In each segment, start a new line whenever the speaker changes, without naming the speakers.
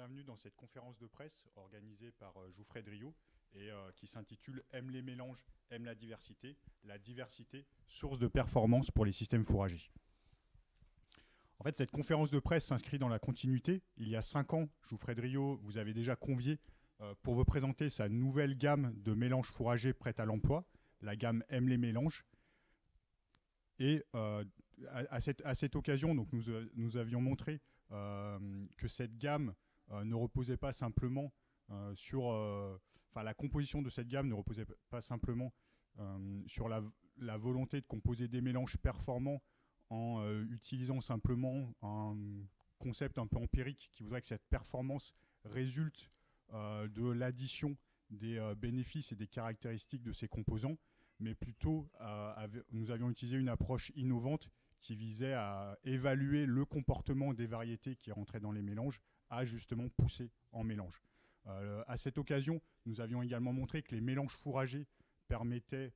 bienvenue dans cette conférence de presse organisée par Jouffret Driot et qui s'intitule « Aime les mélanges, aime la diversité, source de performance pour les systèmes fourragers ». En fait, cette conférence de presse s'inscrit dans la continuité. Il y a 5 ans, Jouffret Driot vous avez déjà convié pour vous présenter sa nouvelle gamme de mélanges fourragers prêts à l'emploi, la gamme « Aime les mélanges ». Et à cette occasion, donc nous avions montré que cette gamme ne reposait pas simplement sur... la composition de cette gamme ne reposait pas simplement sur la volonté de composer des mélanges performants en utilisant simplement un concept un peu empirique qui voudrait que cette performance résulte de l'addition des bénéfices et des caractéristiques de ces composants, mais plutôt nous avions utilisé une approche innovante qui visait à évaluer le comportement des variétés qui rentraient dans les mélanges, à justement pousser en mélange. À cette occasion, nous avions également montré que les mélanges fourragers permettaient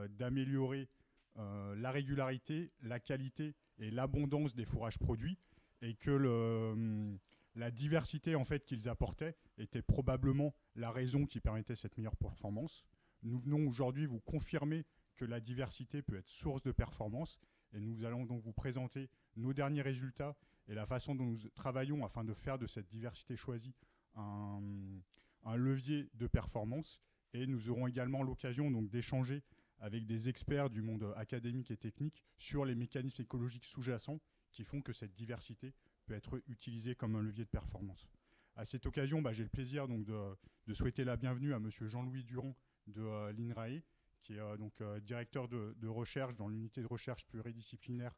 d'améliorer la régularité, la qualité et l'abondance des fourrages produits, et que la diversité en fait, qu'ils apportaient était probablement la raison qui permettait cette meilleure performance. Nous venons aujourd'hui vous confirmer que la diversité peut être source de performance, et nous allons donc vous présenter nos derniers résultats et la façon dont nous travaillons afin de faire de cette diversité choisie un levier de performance. Et nous aurons également l'occasion donc d'échanger avec des experts du monde académique et technique sur les mécanismes écologiques sous-jacents qui font que cette diversité peut être utilisée comme un levier de performance. À cette occasion, j'ai le plaisir donc de souhaiter la bienvenue à M. Jean-Louis Durand de l'INRAE, qui est directeur de recherche dans l'unité de recherche pluridisciplinaire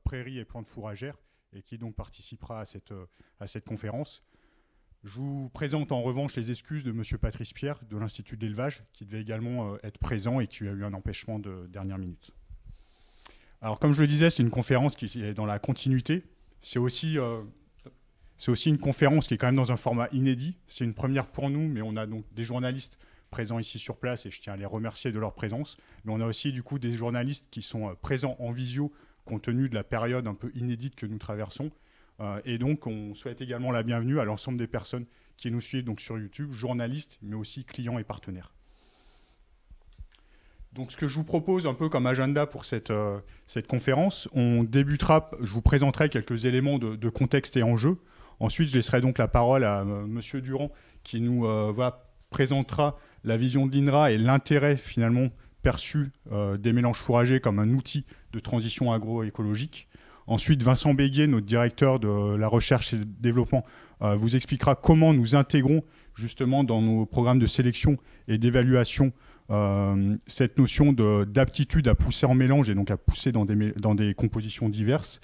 prairies et plantes fourragères, et qui donc participera à cette conférence. Je vous présente en revanche les excuses de M. Patrice Pierre de l'Institut d'élevage, qui devait également être présent et qui a eu un empêchement de dernière minute. Alors comme je le disais, c'est une conférence qui est dans la continuité. C'est aussi une conférence qui est quand même dans un format inédit. C'est une première pour nous, mais on a donc des journalistes présents ici sur place et je tiens à les remercier de leur présence. Mais on a aussi du coup des journalistes qui sont présents en visio compte tenu de la période un peu inédite que nous traversons. Et donc on souhaite également la bienvenue à l'ensemble des personnes qui nous suivent donc sur YouTube, journalistes, mais aussi clients et partenaires. Donc ce que je vous propose un peu comme agenda pour cette conférence, on débutera, je vous présenterai quelques éléments de contexte et enjeux. Ensuite, je laisserai donc la parole à M. Durand qui nous présentera la vision de l'INRA et l'intérêt finalement perçu des mélanges fourragers comme un outil de transition agroécologique. Ensuite, Vincent Béguier, notre directeur de la recherche et de développement, vous expliquera comment nous intégrons justement dans nos programmes de sélection et d'évaluation cette notion d'aptitude à pousser en mélange et donc à pousser dans des compositions diverses.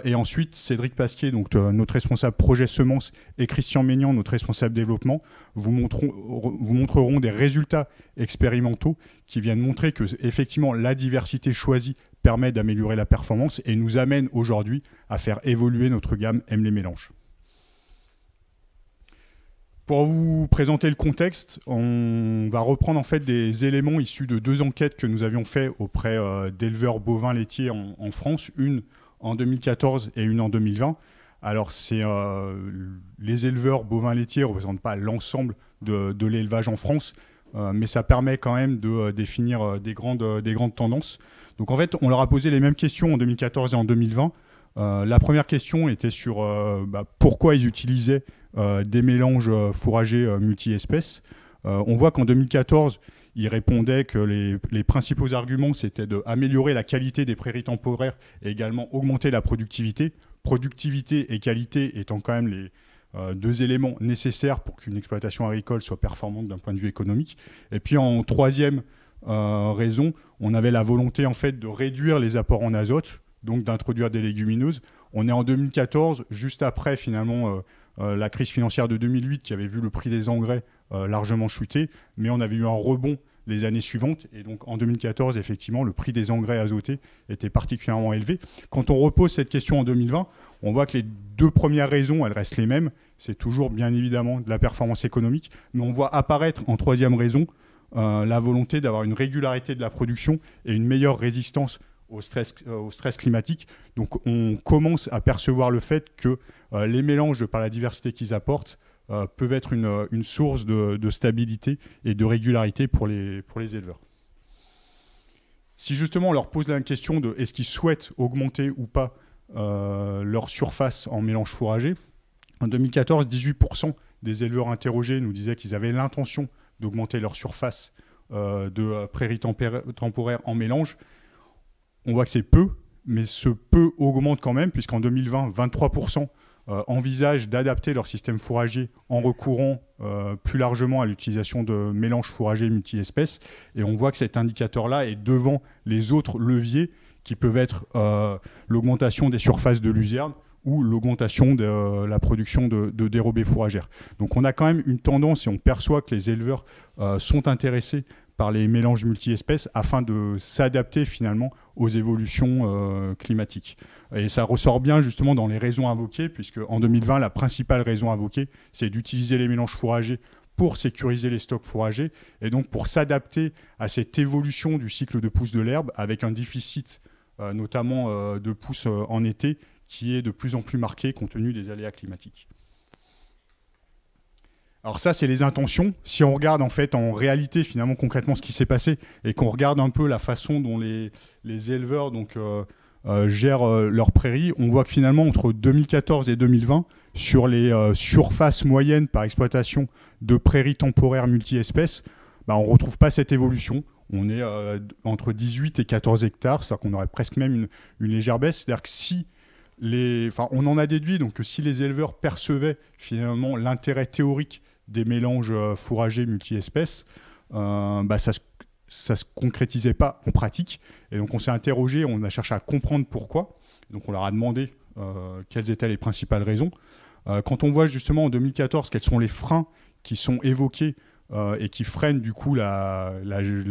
Et ensuite, Cédric Pasquier, donc, notre responsable projet semences, et Christian Maignan, notre responsable développement, vous montreront des résultats expérimentaux qui viennent montrer que effectivement la diversité choisie permet d'améliorer la performance et nous amène aujourd'hui à faire évoluer notre gamme Aime les mélanges. Pour vous présenter le contexte, on va reprendre en fait des éléments issus de 2 enquêtes que nous avions faites auprès d'éleveurs bovins laitiers en France, une en 2014 et une en 2020. Alors, les éleveurs bovins laitiers ne représentent pas l'ensemble de l'élevage en France, mais ça permet quand même de définir des grandes tendances. Donc en fait, on leur a posé les mêmes questions en 2014 et en 2020. La première question était sur pourquoi ils utilisaient des mélanges fourragers multi-espèces. On voit qu'en 2014, ils répondaient que les principaux arguments, c'était d'améliorer la qualité des prairies temporaires et également augmenter la productivité. Productivité et qualité étant quand même les 2 éléments nécessaires pour qu'une exploitation agricole soit performante d'un point de vue économique. Et puis en troisième raison, on avait la volonté en fait de réduire les apports en azote, donc d'introduire des légumineuses. On est en 2014, juste après finalement la crise financière de 2008 qui avait vu le prix des engrais largement chuter, mais on avait eu un rebond les années suivantes. Et donc en 2014, effectivement, le prix des engrais azotés était particulièrement élevé. Quand on repose cette question en 2020, on voit que les 2 premières raisons, elles restent les mêmes. C'est toujours bien évidemment de la performance économique, mais on voit apparaître en 3e raison la volonté d'avoir une régularité de la production et une meilleure résistance au stress climatique. Donc on commence à percevoir le fait que les mélanges, par la diversité qu'ils apportent, peuvent être une source de stabilité et de régularité pour les éleveurs. Si justement on leur pose la question de est-ce qu'ils souhaitent augmenter ou pas leur surface en mélange fourragé, en 2014, 18% des éleveurs interrogés nous disaient qu'ils avaient l'intention d'augmenter leur surface de prairies temporaires en mélange. On voit que c'est peu, mais ce peu augmente quand même, puisqu'en 2020, 23% envisagent d'adapter leur système fourrager en recourant plus largement à l'utilisation de mélanges fourragers multi-espèces. Et on voit que cet indicateur-là est devant les autres leviers qui peuvent être l'augmentation des surfaces de luzerne ou l'augmentation de la production de dérobées fourragères. Donc on a quand même une tendance et on perçoit que les éleveurs sont intéressés par les mélanges multi-espèces afin de s'adapter finalement aux évolutions climatiques. Et ça ressort bien justement dans les raisons invoquées, puisque en 2020, la principale raison invoquée, c'est d'utiliser les mélanges fourragers pour sécuriser les stocks fourragers et donc pour s'adapter à cette évolution du cycle de pousse de l'herbe avec un déficit notamment de pousse en été qui est de plus en plus marqué compte tenu des aléas climatiques. Alors ça, c'est les intentions. Si on regarde en fait en réalité finalement concrètement ce qui s'est passé et qu'on regarde un peu la façon dont les éleveurs gèrent leurs prairies, on voit que finalement entre 2014 et 2020, sur les surfaces moyennes par exploitation de prairies temporaires multi-espèces, on ne retrouve pas cette évolution. On est entre 18 et 14 hectares, c'est-à-dire qu'on aurait presque même une légère baisse. C'est-à-dire que si on en a déduit donc, que si les éleveurs percevaient finalement l'intérêt théorique des mélanges fourragers multi-espèces, ça se concrétisait pas en pratique. Et donc on s'est interrogé, on a cherché à comprendre pourquoi. Donc on leur a demandé quelles étaient les principales raisons. Quand on voit justement en 2014 quels sont les freins qui sont évoqués et qui freinent du coup la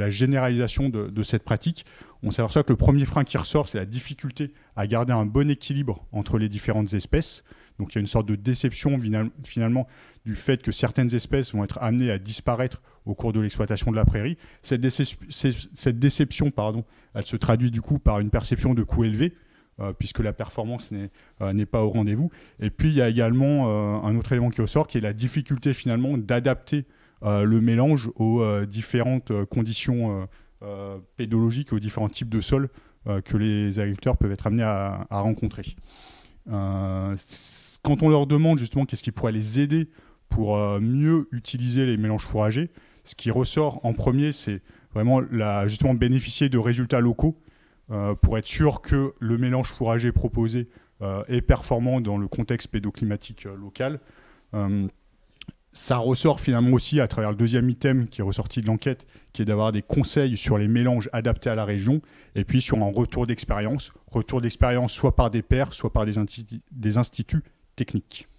généralisation de cette pratique, on s'aperçoit que le premier frein qui ressort, c'est la difficulté à garder un bon équilibre entre les différentes espèces. Donc il y a une sorte de déception finalement du fait que certaines espèces vont être amenées à disparaître au cours de l'exploitation de la prairie. Cette déception, elle se traduit du coup par une perception de coût élevé, puisque la performance n'est pas au rendez-vous. Et puis il y a également un autre élément qui ressort, qui est la difficulté finalement d'adapter le mélange aux différentes conditions pédologiques, aux différents types de sols que les agriculteurs peuvent être amenés à rencontrer. Quand on leur demande justement qu'est-ce qui pourrait les aider pour mieux utiliser les mélanges fourragers, ce qui ressort en premier, c'est vraiment justement bénéficier de résultats locaux pour être sûr que le mélange fourrager proposé est performant dans le contexte pédoclimatique local. Ça ressort finalement aussi à travers le deuxième item qui est ressorti de l'enquête, qui est d'avoir des conseils sur les mélanges adaptés à la région, et puis sur un retour d'expérience soit par des pairs, soit par des instituts techniques.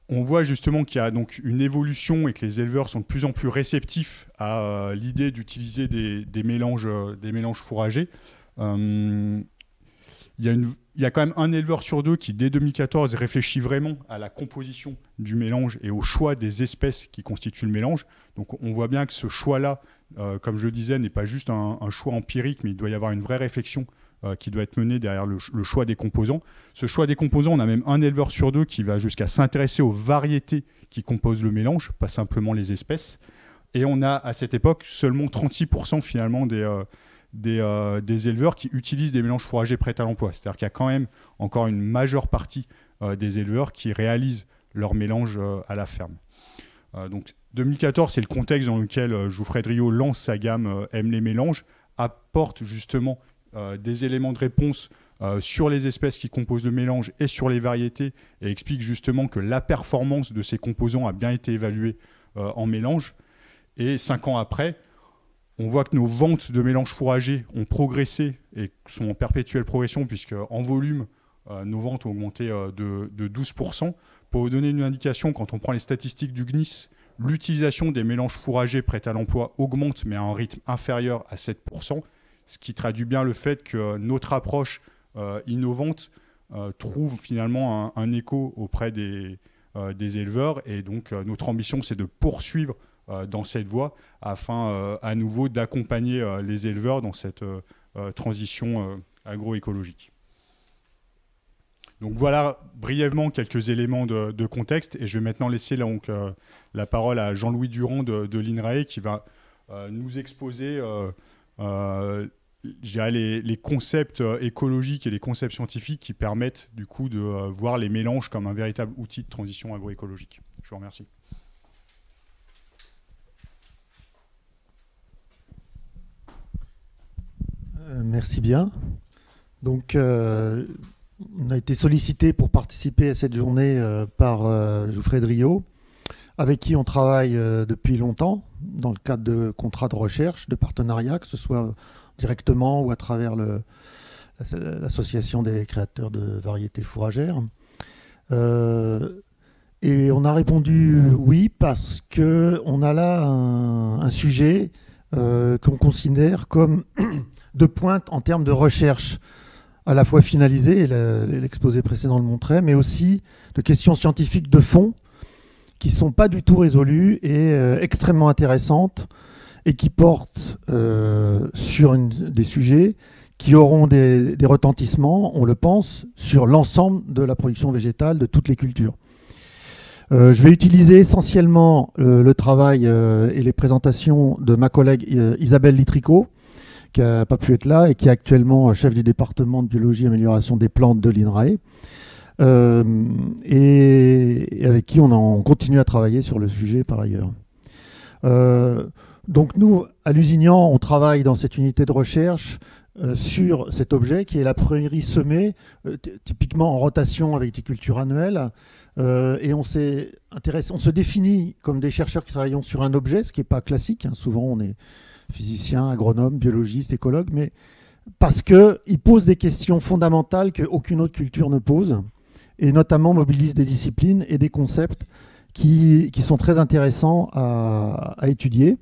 On voit justement qu'il y a donc une évolution et que les éleveurs sont de plus en plus réceptifs à l'idée d'utiliser des mélanges fourragers. Il y a quand même un éleveur sur deux qui, dès 2014, réfléchit vraiment à la composition du mélange et au choix des espèces qui constituent le mélange. Donc on voit bien que ce choix-là, comme je le disais, n'est pas juste un choix empirique, mais il doit y avoir une vraie réflexion qui doit être menée derrière le choix des composants. Ce choix des composants, on a même un éleveur sur deux qui va jusqu'à s'intéresser aux variétés qui composent le mélange, pas simplement les espèces. Et on a à cette époque seulement 36% finalement des éleveurs qui utilisent des mélanges fourragers prêts à l'emploi. C'est-à-dire qu'il y a quand même encore une majeure partie des éleveurs qui réalisent leur mélange à la ferme. Donc 2014, c'est le contexte dans lequel Jouffret Driot lance sa gamme Aime les mélanges, apporte justement des éléments de réponse sur les espèces qui composent le mélange et sur les variétés, et explique justement que la performance de ces composants a bien été évaluée en mélange. Et 5 ans après, on voit que nos ventes de mélanges fourragers ont progressé et sont en perpétuelle progression, puisque en volume, nos ventes ont augmenté de 12%. Pour vous donner une indication, quand on prend les statistiques du GNIS, l'utilisation des mélanges fourragers prêts à l'emploi augmente, mais à un rythme inférieur à 7%, ce qui traduit bien le fait que notre approche innovante trouve finalement un écho auprès des éleveurs. Et donc notre ambition, c'est de poursuivre dans cette voie afin à nouveau d'accompagner les éleveurs dans cette transition agroécologique. Donc voilà brièvement quelques éléments de contexte, et je vais maintenant laisser donc, la parole à Jean-Louis Durand de l'INRAE qui va nous exposer je dirais les concepts écologiques et les concepts scientifiques qui permettent du coup de voir les mélanges comme un véritable outil de transition agroécologique. Je vous remercie.
Merci bien. Donc, on a été sollicité pour participer à cette journée par Geoffrey Driot, avec qui on travaille depuis longtemps, dans le cadre de contrats de recherche, de partenariat, que ce soit directement ou à travers l'association des créateurs de variétés fourragères. Et on a répondu oui, parce qu'on a là un sujet qu'on considère comme de pointe en termes de recherche, à la fois finalisée, l'exposé précédent le montrait, mais aussi de questions scientifiques de fond qui ne sont pas du tout résolues et extrêmement intéressantes, et qui portent sur des sujets qui auront des retentissements, on le pense, sur l'ensemble de la production végétale de toutes les cultures. Je vais utiliser essentiellement le travail et les présentations de ma collègue Isabelle Litrico, qui n'a pas pu être là et qui est actuellement chef du département de biologie et amélioration des plantes de l'INRAE, et avec qui on continue à travailler sur le sujet par ailleurs. Donc nous, à Lusignan, on travaille dans cette unité de recherche sur cet objet qui est la prairie semée, typiquement en rotation avec des cultures annuelles. Et on se définit comme des chercheurs qui travaillent sur un objet, ce qui n'est pas classique. Hein. Souvent, on est physicien, agronome, biologiste, écologue, mais parce qu'il pose des questions fondamentales qu'aucune autre culture ne pose, et notamment mobilise des disciplines et des concepts qui sont très intéressants à étudier.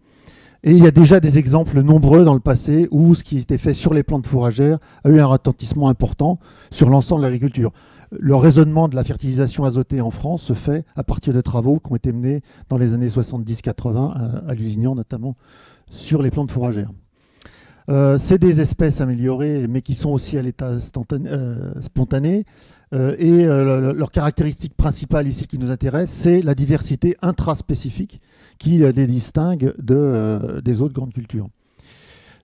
Et il y a déjà des exemples nombreux dans le passé où ce qui était fait sur les plantes fourragères a eu un retentissement important sur l'ensemble de l'agriculture. Le raisonnement de la fertilisation azotée en France se fait à partir de travaux qui ont été menés dans les années 70-80 à Lusignan, notamment sur les plantes fourragères. C'est des espèces améliorées, mais qui sont aussi à l'état spontané. Et leur caractéristique principale ici qui nous intéresse, c'est la diversité intraspécifique qui les distingue des autres grandes cultures.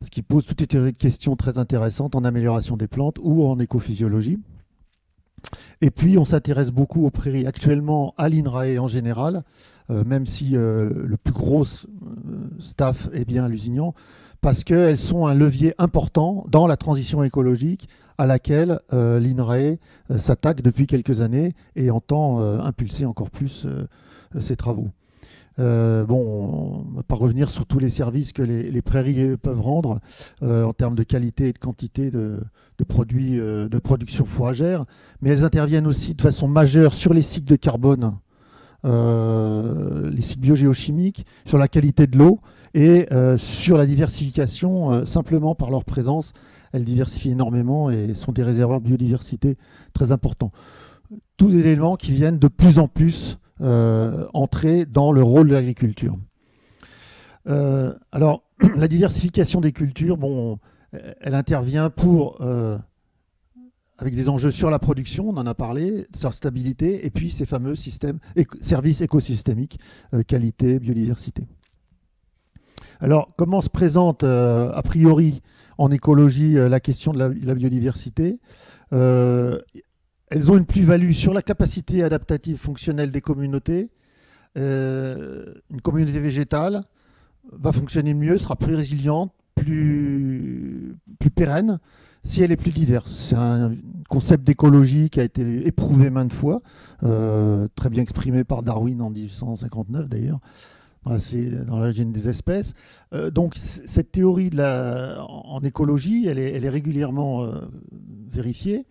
Ce qui pose toutes les questions très intéressantes en amélioration des plantes ou en écophysiologie. Et puis, on s'intéresse beaucoup aux prairies actuellement à l'INRAE en général, même si le plus gros staff est bien à Lusignan, parce qu'elles sont un levier important dans la transition écologique à laquelle l'INRAE s'attaque depuis quelques années et entend impulser encore plus ses travaux. On ne va pas revenir sur tous les services que les prairies peuvent rendre en termes de qualité et de quantité de produits de production fourragère, mais elles interviennent aussi de façon majeure sur les cycles de carbone, les cycles biogéochimiques, sur la qualité de l'eau et sur la diversification, simplement par leur présence. Elles diversifient énormément et sont des réservoirs de biodiversité très importants. Tous des éléments qui viennent de plus en plus entrer dans le rôle de l'agriculture. Alors, la diversification des cultures, elle intervient avec des enjeux sur la production, on en a parlé, sur la stabilité, et puis ces fameux services écosystémiques, qualité, biodiversité. Alors, comment se présente a priori en écologie la question de la biodiversité? Elles ont une plus-value sur la capacité adaptative fonctionnelle des communautés. Une communauté végétale va fonctionner mieux, sera plus résiliente, plus pérenne, si elle est plus diverse. C'est un concept d'écologie qui a été éprouvé maintes fois, très bien exprimé par Darwin en 1859 d'ailleurs. C'est dans l'origine des espèces. Donc cette théorie en écologie, elle est régulièrement vérifiée.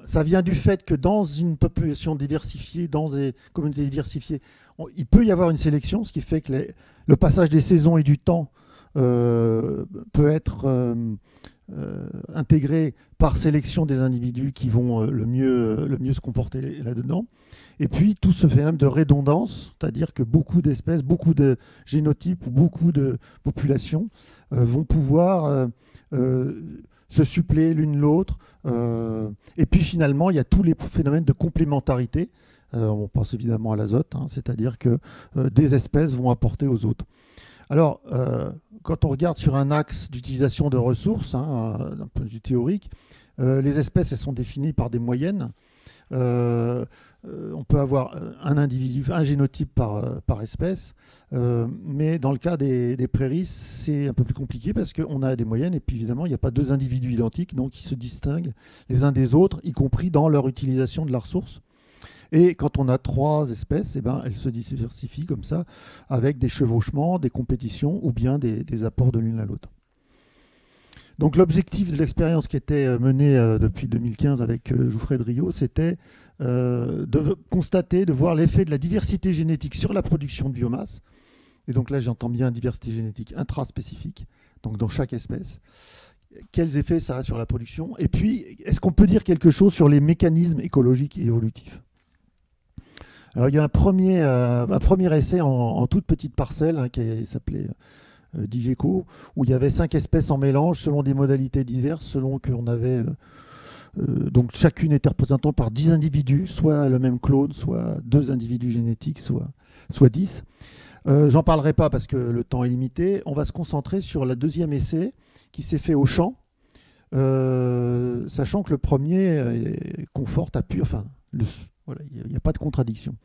Ça vient du fait que dans une population diversifiée, dans des communautés diversifiées, il peut y avoir une sélection, ce qui fait que le passage des saisons et du temps peut être intégré par sélection des individus qui vont le mieux se comporter là-dedans. Et puis tout ce phénomène de redondance, c'est-à-dire que beaucoup d'espèces, beaucoup de génotypes ou beaucoup de populations vont pouvoir se suppléer l'une l'autre. Et puis finalement, il y a tous les phénomènes de complémentarité. On pense évidemment à l'azote, hein, c'est-à-dire que des espèces vont apporter aux autres. Alors, quand on regarde sur un axe d'utilisation de ressources, hein, d'un point de vue théorique, les espèces, elles sont définies par des moyennes. On peut avoir un individu, un génotype par espèce, mais dans le cas des prairies, c'est un peu plus compliqué parce qu'on a des moyennes et puis évidemment, il n'y a pas deux individus identiques, donc ils se distinguent les uns des autres, y compris dans leur utilisation de la ressource. Et quand on a 3 espèces, eh ben, elles se diversifient comme ça, avec des chevauchements, des compétitions ou bien des apports de l'une à l'autre. Donc l'objectif de l'expérience qui était menée depuis 2015 avec Jouffret Drillaud, c'était de constater, de voir l'effet de la diversité génétique sur la production de biomasse. Et donc là, j'entends bien diversité génétique intraspécifique, donc dans chaque espèce. Quels effets ça a sur la production? Et puis, est-ce qu'on peut dire quelque chose sur les mécanismes écologiques et évolutifs? Alors, il y a un premier essai en toute petite parcelle hein, qui s'appelait DIGECO, où il y avait 5 espèces en mélange selon des modalités diverses, selon qu'on avait... donc chacune était représentée par 10 individus, soit le même clone, soit 2 individus génétiques, soit 10. J'en parlerai pas parce que le temps est limité. On va se concentrer sur le deuxième essai qui s'est fait au champ, sachant que le premier conforte, appuie, enfin, voilà, il n'y a pas de contradiction.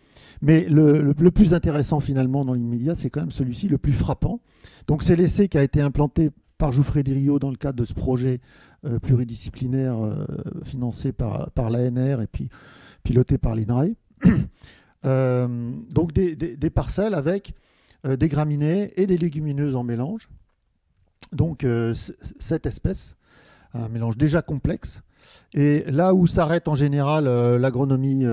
Mais le plus intéressant finalement dans l'immédiat, c'est quand même celui-ci, le plus frappant. Donc c'est l'essai qui a été implanté par Jouffret Drillaud dans le cadre de ce projet pluridisciplinaire financé par l'ANR et puis piloté par l'INRAE. Donc des parcelles avec des graminées et des légumineuses en mélange. Donc 7 espèces, un mélange déjà complexe. Et là où s'arrête en général l'agronomie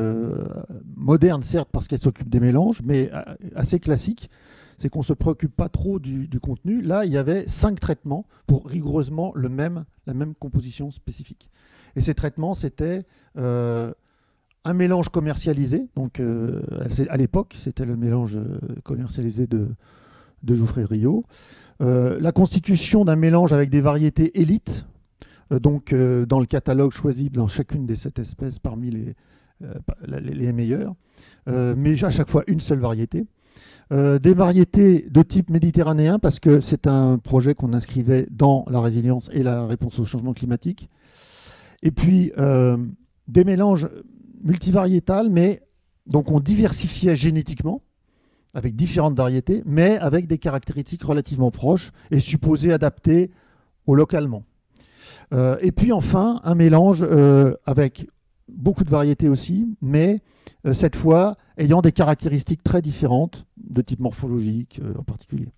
moderne, certes parce qu'elle s'occupe des mélanges, mais assez classique, c'est qu'on ne se préoccupe pas trop du contenu. Là, il y avait 5 traitements pour rigoureusement la même composition spécifique. Et ces traitements, c'était un mélange commercialisé. Donc, à l'époque, c'était le mélange commercialisé de Jouffret Drillaud. La constitution d'un mélange avec des variétés élites, donc dans le catalogue choisi dans chacune des 7 espèces parmi les meilleures, mais à chaque fois une seule variété. Des variétés de type méditerranéen, parce que c'est un projet qu'on inscrivait dans la résilience et la réponse au changement climatique. Et puis, des mélanges multivariétals, mais donc on diversifiait génétiquement, avec différentes variétés, mais avec des caractéristiques relativement proches et supposées adaptées au localement. Et puis enfin, un mélange avec beaucoup de variétés aussi, mais cette fois ayant des caractéristiques très différentes, de type morphologique en particulier.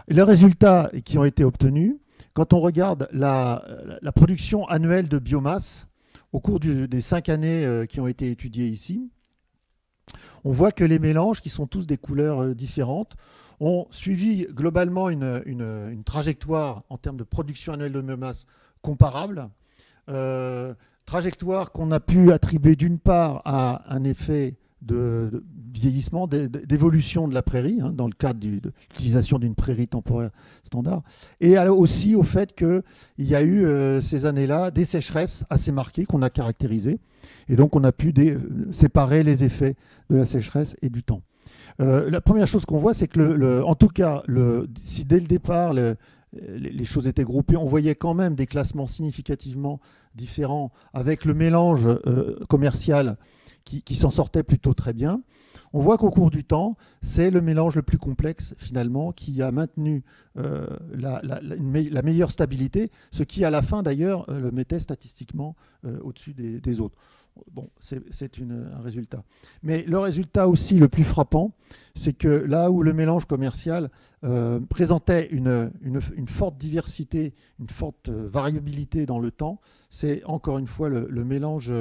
Et les résultats qui ont été obtenus, quand on regarde la production annuelle de biomasse au cours des 5 années qui ont été étudiées ici, on voit que les mélanges, qui sont tous des couleurs différentes, ont suivi globalement une trajectoire en termes de production annuelle de biomasse comparable. Trajectoire qu'on a pu attribuer d'une part à un effet de vieillissement, d'évolution de la prairie, hein, dans le cadre de l'utilisation d'une prairie temporaire standard, et aussi au fait qu'il y a eu ces années-là des sécheresses assez marquées qu'on a caractérisées, et donc on a pu séparer les effets de la sécheresse et du temps. La première chose qu'on voit, c'est que, en tout cas, si dès le départ, les choses étaient groupées, on voyait quand même des classements significativement différents avec le mélange commercial qui s'en sortait plutôt très bien. On voit qu'au cours du temps, c'est le mélange le plus complexe finalement qui a maintenu la meilleure stabilité, ce qui à la fin d'ailleurs le mettait statistiquement au-dessus des autres. Bon, c'est un résultat. Mais le résultat aussi le plus frappant, c'est que là où le mélange commercial présentait une forte diversité, une forte variabilité dans le temps, c'est encore une fois le mélange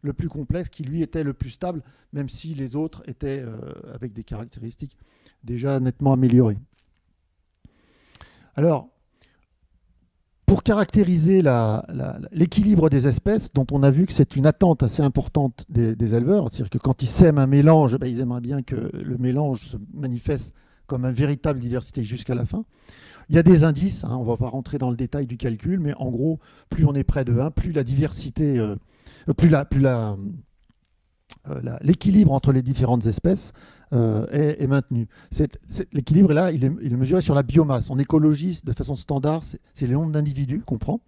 le plus complexe qui lui était le plus stable, même si les autres étaient avec des caractéristiques déjà nettement améliorées. Alors, pour caractériser l'équilibre des espèces, dont on a vu que c'est une attente assez importante des éleveurs, c'est-à-dire que quand ils sèment un mélange, ils aimeraient bien que le mélange se manifeste comme une véritable diversité jusqu'à la fin. Il y a des indices, hein, on ne va pas rentrer dans le détail du calcul, mais en gros, plus on est près de 1, plus la diversité, l'équilibre entre les différentes espèces est maintenu. L'équilibre, là, il est mesuré sur la biomasse. En écologie, de façon standard, c'est le nombre d'individus qu'on prend.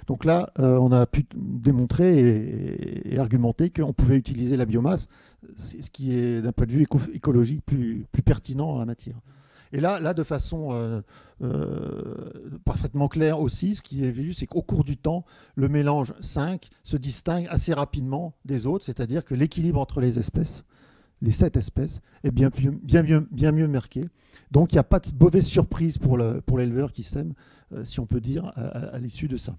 Donc là, on a pu démontrer et argumenter qu'on pouvait utiliser la biomasse, ce qui est d'un point de vue écologique plus pertinent en la matière. Et là, de façon parfaitement claire aussi, ce qui est vu, c'est qu'au cours du temps, le mélange 5 se distingue assez rapidement des autres, c'est-à-dire que l'équilibre entre les espèces, les 7 espèces, est bien mieux marqué. Donc il n'y a pas de mauvaise surprise pour l'éleveur qui sème, si on peut dire, à l'issue de ça.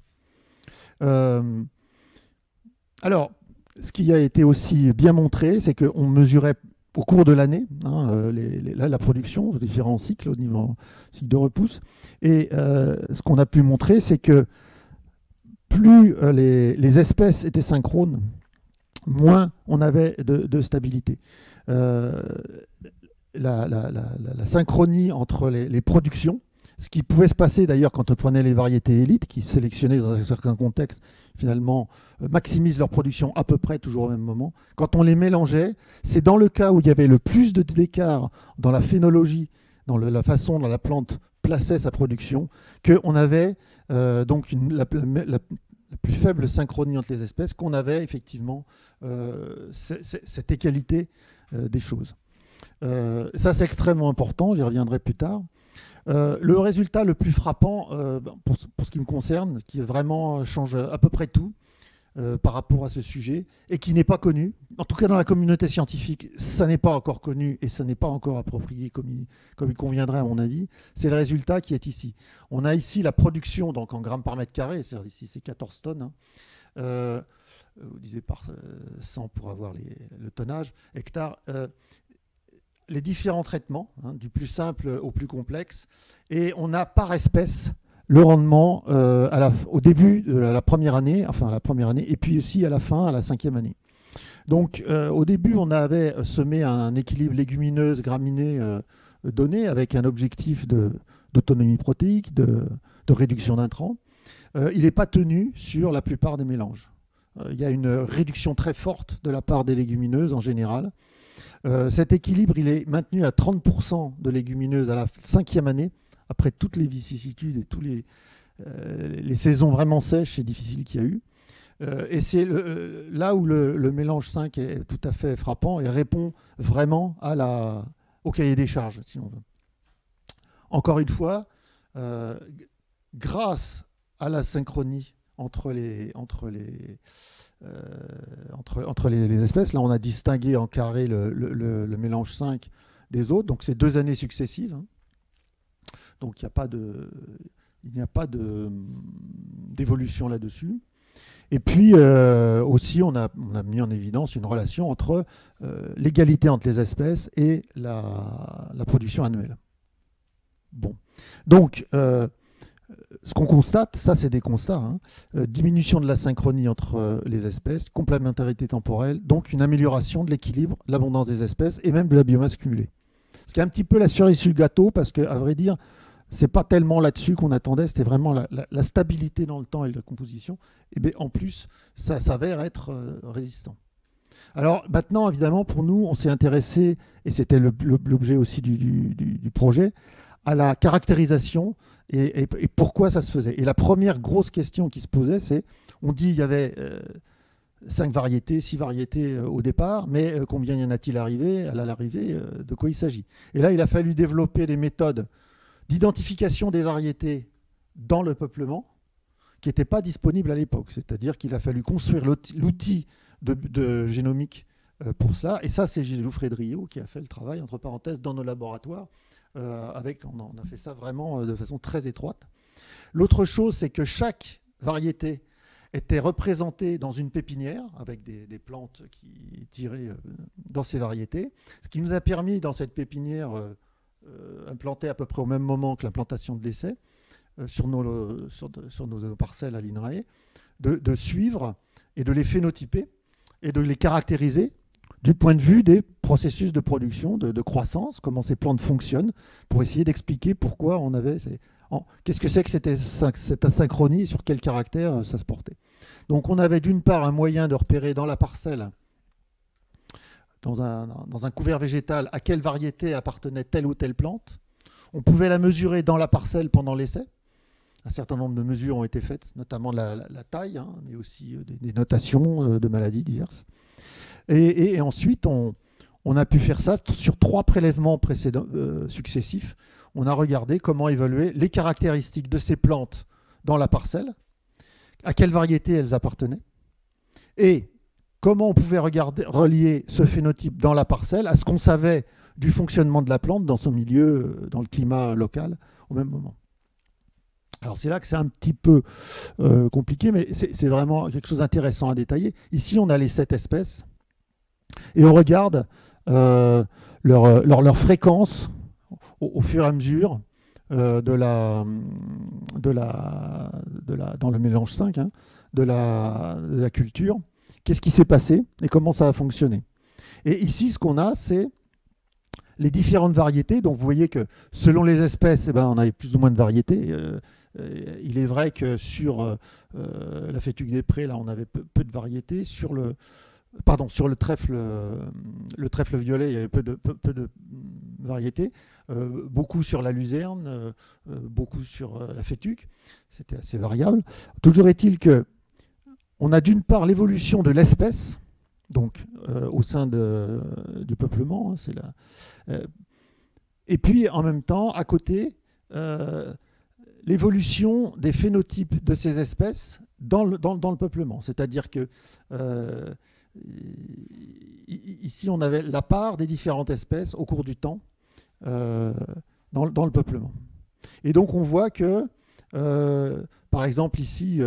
Alors, ce qui a été aussi bien montré, c'est qu'on mesurait au cours de l'année, hein, la production, aux différents cycles, au niveau cycle de repousse. Et ce qu'on a pu montrer, c'est que plus les espèces étaient synchrones, moins on avait de stabilité. La synchronie entre les productions, ce qui pouvait se passer d'ailleurs quand on prenait les variétés élites, qui sélectionnaient dans un certain contexte, finalement, maximisent leur production à peu près toujours au même moment. Quand on les mélangeait, c'est dans le cas où il y avait le plus d'écart dans la phénologie, dans la façon dont la plante plaçait sa production, qu'on avait donc la plus faible synchronie entre les espèces, qu'on avait effectivement cette égalité des choses. Ça, c'est extrêmement important, j'y reviendrai plus tard. Le résultat le plus frappant, pour ce qui me concerne, qui vraiment change à peu près tout par rapport à ce sujet, et qui n'est pas connu, en tout cas dans la communauté scientifique, ça n'est pas encore connu et ça n'est pas encore approprié comme il conviendrait à mon avis, c'est le résultat qui est ici. On a ici la production donc en grammes par mètre carré, ici c'est 14 tonnes, hein, divisé par 100 pour avoir le tonnage, hectare. Les différents traitements, hein, du plus simple au plus complexe, et on a par espèce le rendement au début de la première année, et puis aussi à la fin, à la 5e année. Donc au début, on avait semé un équilibre légumineuse graminée donné avec un objectif d'autonomie protéique, de réduction d'intrants. Il n'est pas tenu sur la plupart des mélanges. Il y a une réduction très forte de la part des légumineuses en général. Cet équilibre, il est maintenu à 30% de légumineuses à la 5e année, après toutes les vicissitudes et toutes les saisons vraiment sèches et difficiles qu'il y a eu. Et c'est là où le mélange 5 est tout à fait frappant et répond vraiment au cahier des charges, si on veut. Encore une fois, grâce à la synchronie entre les espèces. Là, on a distingué en carré le mélange 5 des autres. Donc, c'est 2 années successives. Hein. Donc, il n'y a pas d'évolution là-dessus. Et puis, aussi, on a mis en évidence une relation entre l'égalité entre les espèces et la production annuelle. Bon. Donc, ce qu'on constate, ça c'est des constats, hein, diminution de la synchronie entre les espèces, complémentarité temporelle, donc une amélioration de l'équilibre, de l'abondance des espèces et même de la biomasse cumulée. Ce qui est un petit peu la cerise sur le gâteau, parce qu'à vrai dire, c'est pas tellement là-dessus qu'on attendait, c'était vraiment la stabilité dans le temps et la composition. Et bien en plus, ça s'avère être résistant. Alors maintenant, évidemment, pour nous, on s'est intéressé, et c'était l'objet aussi du projet, à la caractérisation et pourquoi ça se faisait. Et la première grosse question qui se posait, c'est, on dit il y avait 5 variétés, 6 variétés au départ, mais combien y en a-t-il à l'arrivée, de quoi il s'agit? Et là, il a fallu développer des méthodes d'identification des variétés dans le peuplement qui n'étaient pas disponibles à l'époque. C'est-à-dire qu'il a fallu construire l'outil de génomique pour ça. Et ça, c'est Geoffrey Driot qui a fait le travail, entre parenthèses, dans nos laboratoires. On a fait ça vraiment de façon très étroite. L'autre chose, c'est que chaque variété était représentée dans une pépinière avec des plantes qui tiraient dans ces variétés, ce qui nous a permis, dans cette pépinière implantée à peu près au même moment que l'implantation de l'essai, sur nos parcelles à l'INRAE, de suivre et de les phénotyper et de les caractériser du point de vue des processus de production, de croissance, comment ces plantes fonctionnent, pour essayer d'expliquer pourquoi on avait Qu'est-ce que c'est que cette asynchronie et sur quel caractère ça se portait. Donc on avait d'une part un moyen de repérer dans la parcelle, dans un couvert végétal, à quelle variété appartenait telle ou telle plante. On pouvait la mesurer dans la parcelle pendant l'essai. Un certain nombre de mesures ont été faites, notamment la taille, hein, mais aussi des notations de maladies diverses. Et ensuite, on a pu faire ça sur 3 prélèvements successifs. On a regardé comment évaluer les caractéristiques de ces plantes dans la parcelle, à quelle variété elles appartenaient, et comment on pouvait relier ce phénotype dans la parcelle à ce qu'on savait du fonctionnement de la plante dans son milieu, dans le climat local, au même moment. Alors c'est là que c'est un petit peu compliqué, mais c'est vraiment quelque chose d'intéressant à détailler. Ici, on a les 7 espèces, et on regarde leur fréquence au fur et à mesure dans le mélange 5, hein, de la culture. Qu'est-ce qui s'est passé et comment ça a fonctionné. Et ici, ce qu'on a, c'est les différentes variétés. Donc vous voyez que selon les espèces, on avait plus ou moins de variétés. Il est vrai que sur la fétuque des prés, là, on avait peu de variétés. Sur le trèfle violet, il y avait peu de variétés. Beaucoup sur la luzerne, beaucoup sur la fétuque. C'était assez variable. Toujours est-il que on a d'une part l'évolution de l'espèce, donc au sein du peuplement, hein, et puis en même temps, à côté, l'évolution des phénotypes de ces espèces dans le peuplement. C'est-à-dire que ici, on avait la part des différentes espèces au cours du temps dans le peuplement. Et donc, on voit que, par exemple, ici,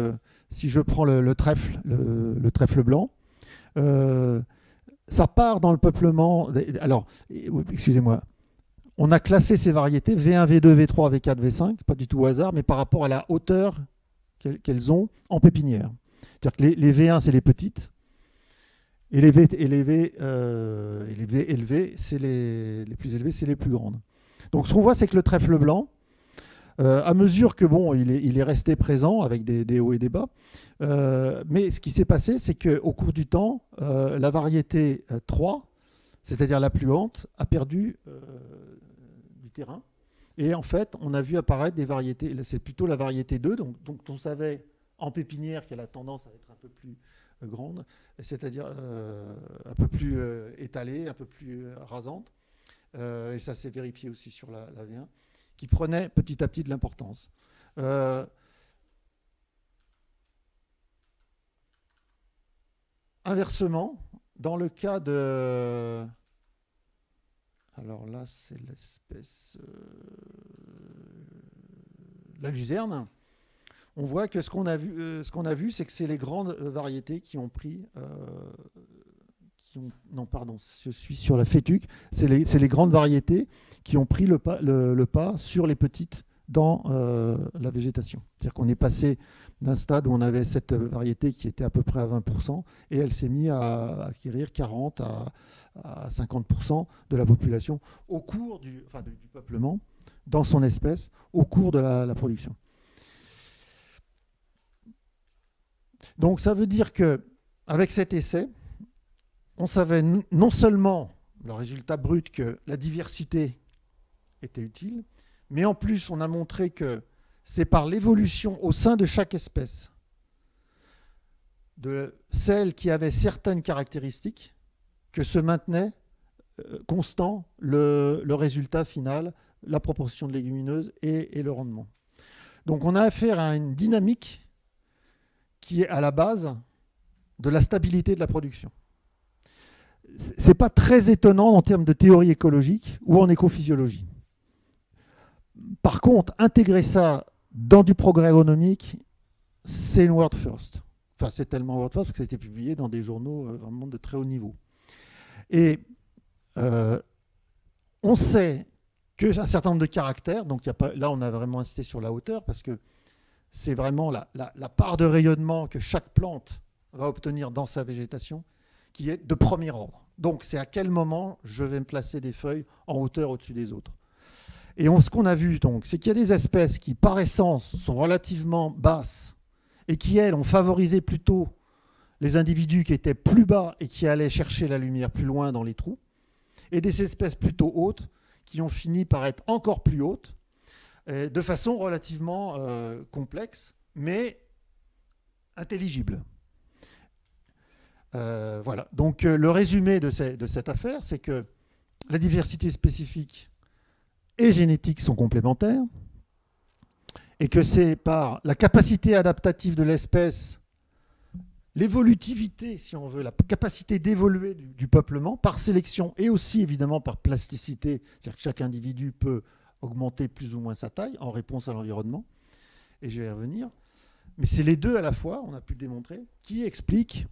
si je prends le trèfle blanc, ça part dans le peuplement. Alors, excusez-moi, on a classé ces variétés V1, V2, V3, V4, V5, pas du tout au hasard, mais par rapport à la hauteur qu'elles ont en pépinière. C'est-à-dire que les V1, c'est les petites, et les V élevés, c'est les plus élevés, c'est les plus grandes. Donc, ce qu'on voit, c'est que le trèfle blanc, à mesure que il est resté présent avec des hauts et des bas, mais ce qui s'est passé, c'est qu'au cours du temps, la variété 3, c'est-à-dire la plus haute, a perdu du terrain. Et en fait, on a vu apparaître des variétés, c'est plutôt la variété 2, donc on savait en pépinière qu'elle a tendance à être un peu plus grande, c'est-à-dire un peu plus étalée, un peu plus rasante. Et ça s'est vérifié aussi sur la V1. Qui prenait petit à petit de l'importance. Inversement, dans le cas de... Alors là, c'est l'espèce... la luzerne. On voit que ce qu'on a vu, c'est que c'est les grandes variétés qui ont pris... non, pardon, je suis sur la fétuque. C'est les grandes variétés qui ont pris le pas sur les petites dans la végétation. C'est-à-dire qu'on est passé d'un stade où on avait cette variété qui était à peu près à 20%, et elle s'est mise à acquérir 40 à 50% de la population au cours du peuplement, dans son espèce, au cours de la production. Donc ça veut dire qu'avec cet essai, on savait non seulement le résultat brut que la diversité était utile, mais en plus on a montré que c'est par l'évolution au sein de chaque espèce de celles qui avaient certaines caractéristiques que se maintenait constant le résultat final, la proportion de légumineuses et le rendement. Donc on a affaire à une dynamique qui est à la base de la stabilité de la production. Ce n'est pas très étonnant en termes de théorie écologique ou en écophysiologie. Par contre, intégrer ça dans du progrès agronomique, c'est une word first. Enfin, c'est tellement word first que ça a été publié dans des journaux vraiment de très haut niveau. Et on sait qu'un certain nombre de caractères, donc là on a vraiment insisté sur la hauteur, parce que c'est vraiment la part de rayonnement que chaque plante va obtenir dans sa végétation, qui est de premier ordre. Donc, c'est à quel moment je vais me placer des feuilles en hauteur au-dessus des autres. Et ce qu'on a vu, donc, c'est qu'il y a des espèces qui, par essence, sont relativement basses et qui, elles, ont favorisé plutôt les individus qui étaient plus bas et qui allaient chercher la lumière plus loin dans les trous, et des espèces plutôt hautes qui ont fini par être encore plus hautes, de façon relativement complexe, mais intelligible. Voilà. Donc le résumé de cette affaire, c'est que la diversité spécifique et génétique sont complémentaires, et que c'est par la capacité adaptative de l'espèce, l'évolutivité, si on veut, la capacité d'évoluer du peuplement, par sélection et aussi évidemment par plasticité, c'est-à-dire que chaque individu peut augmenter plus ou moins sa taille en réponse à l'environnement, et je vais y revenir. Mais c'est les deux à la fois, on a pu le démontrer, qui expliquent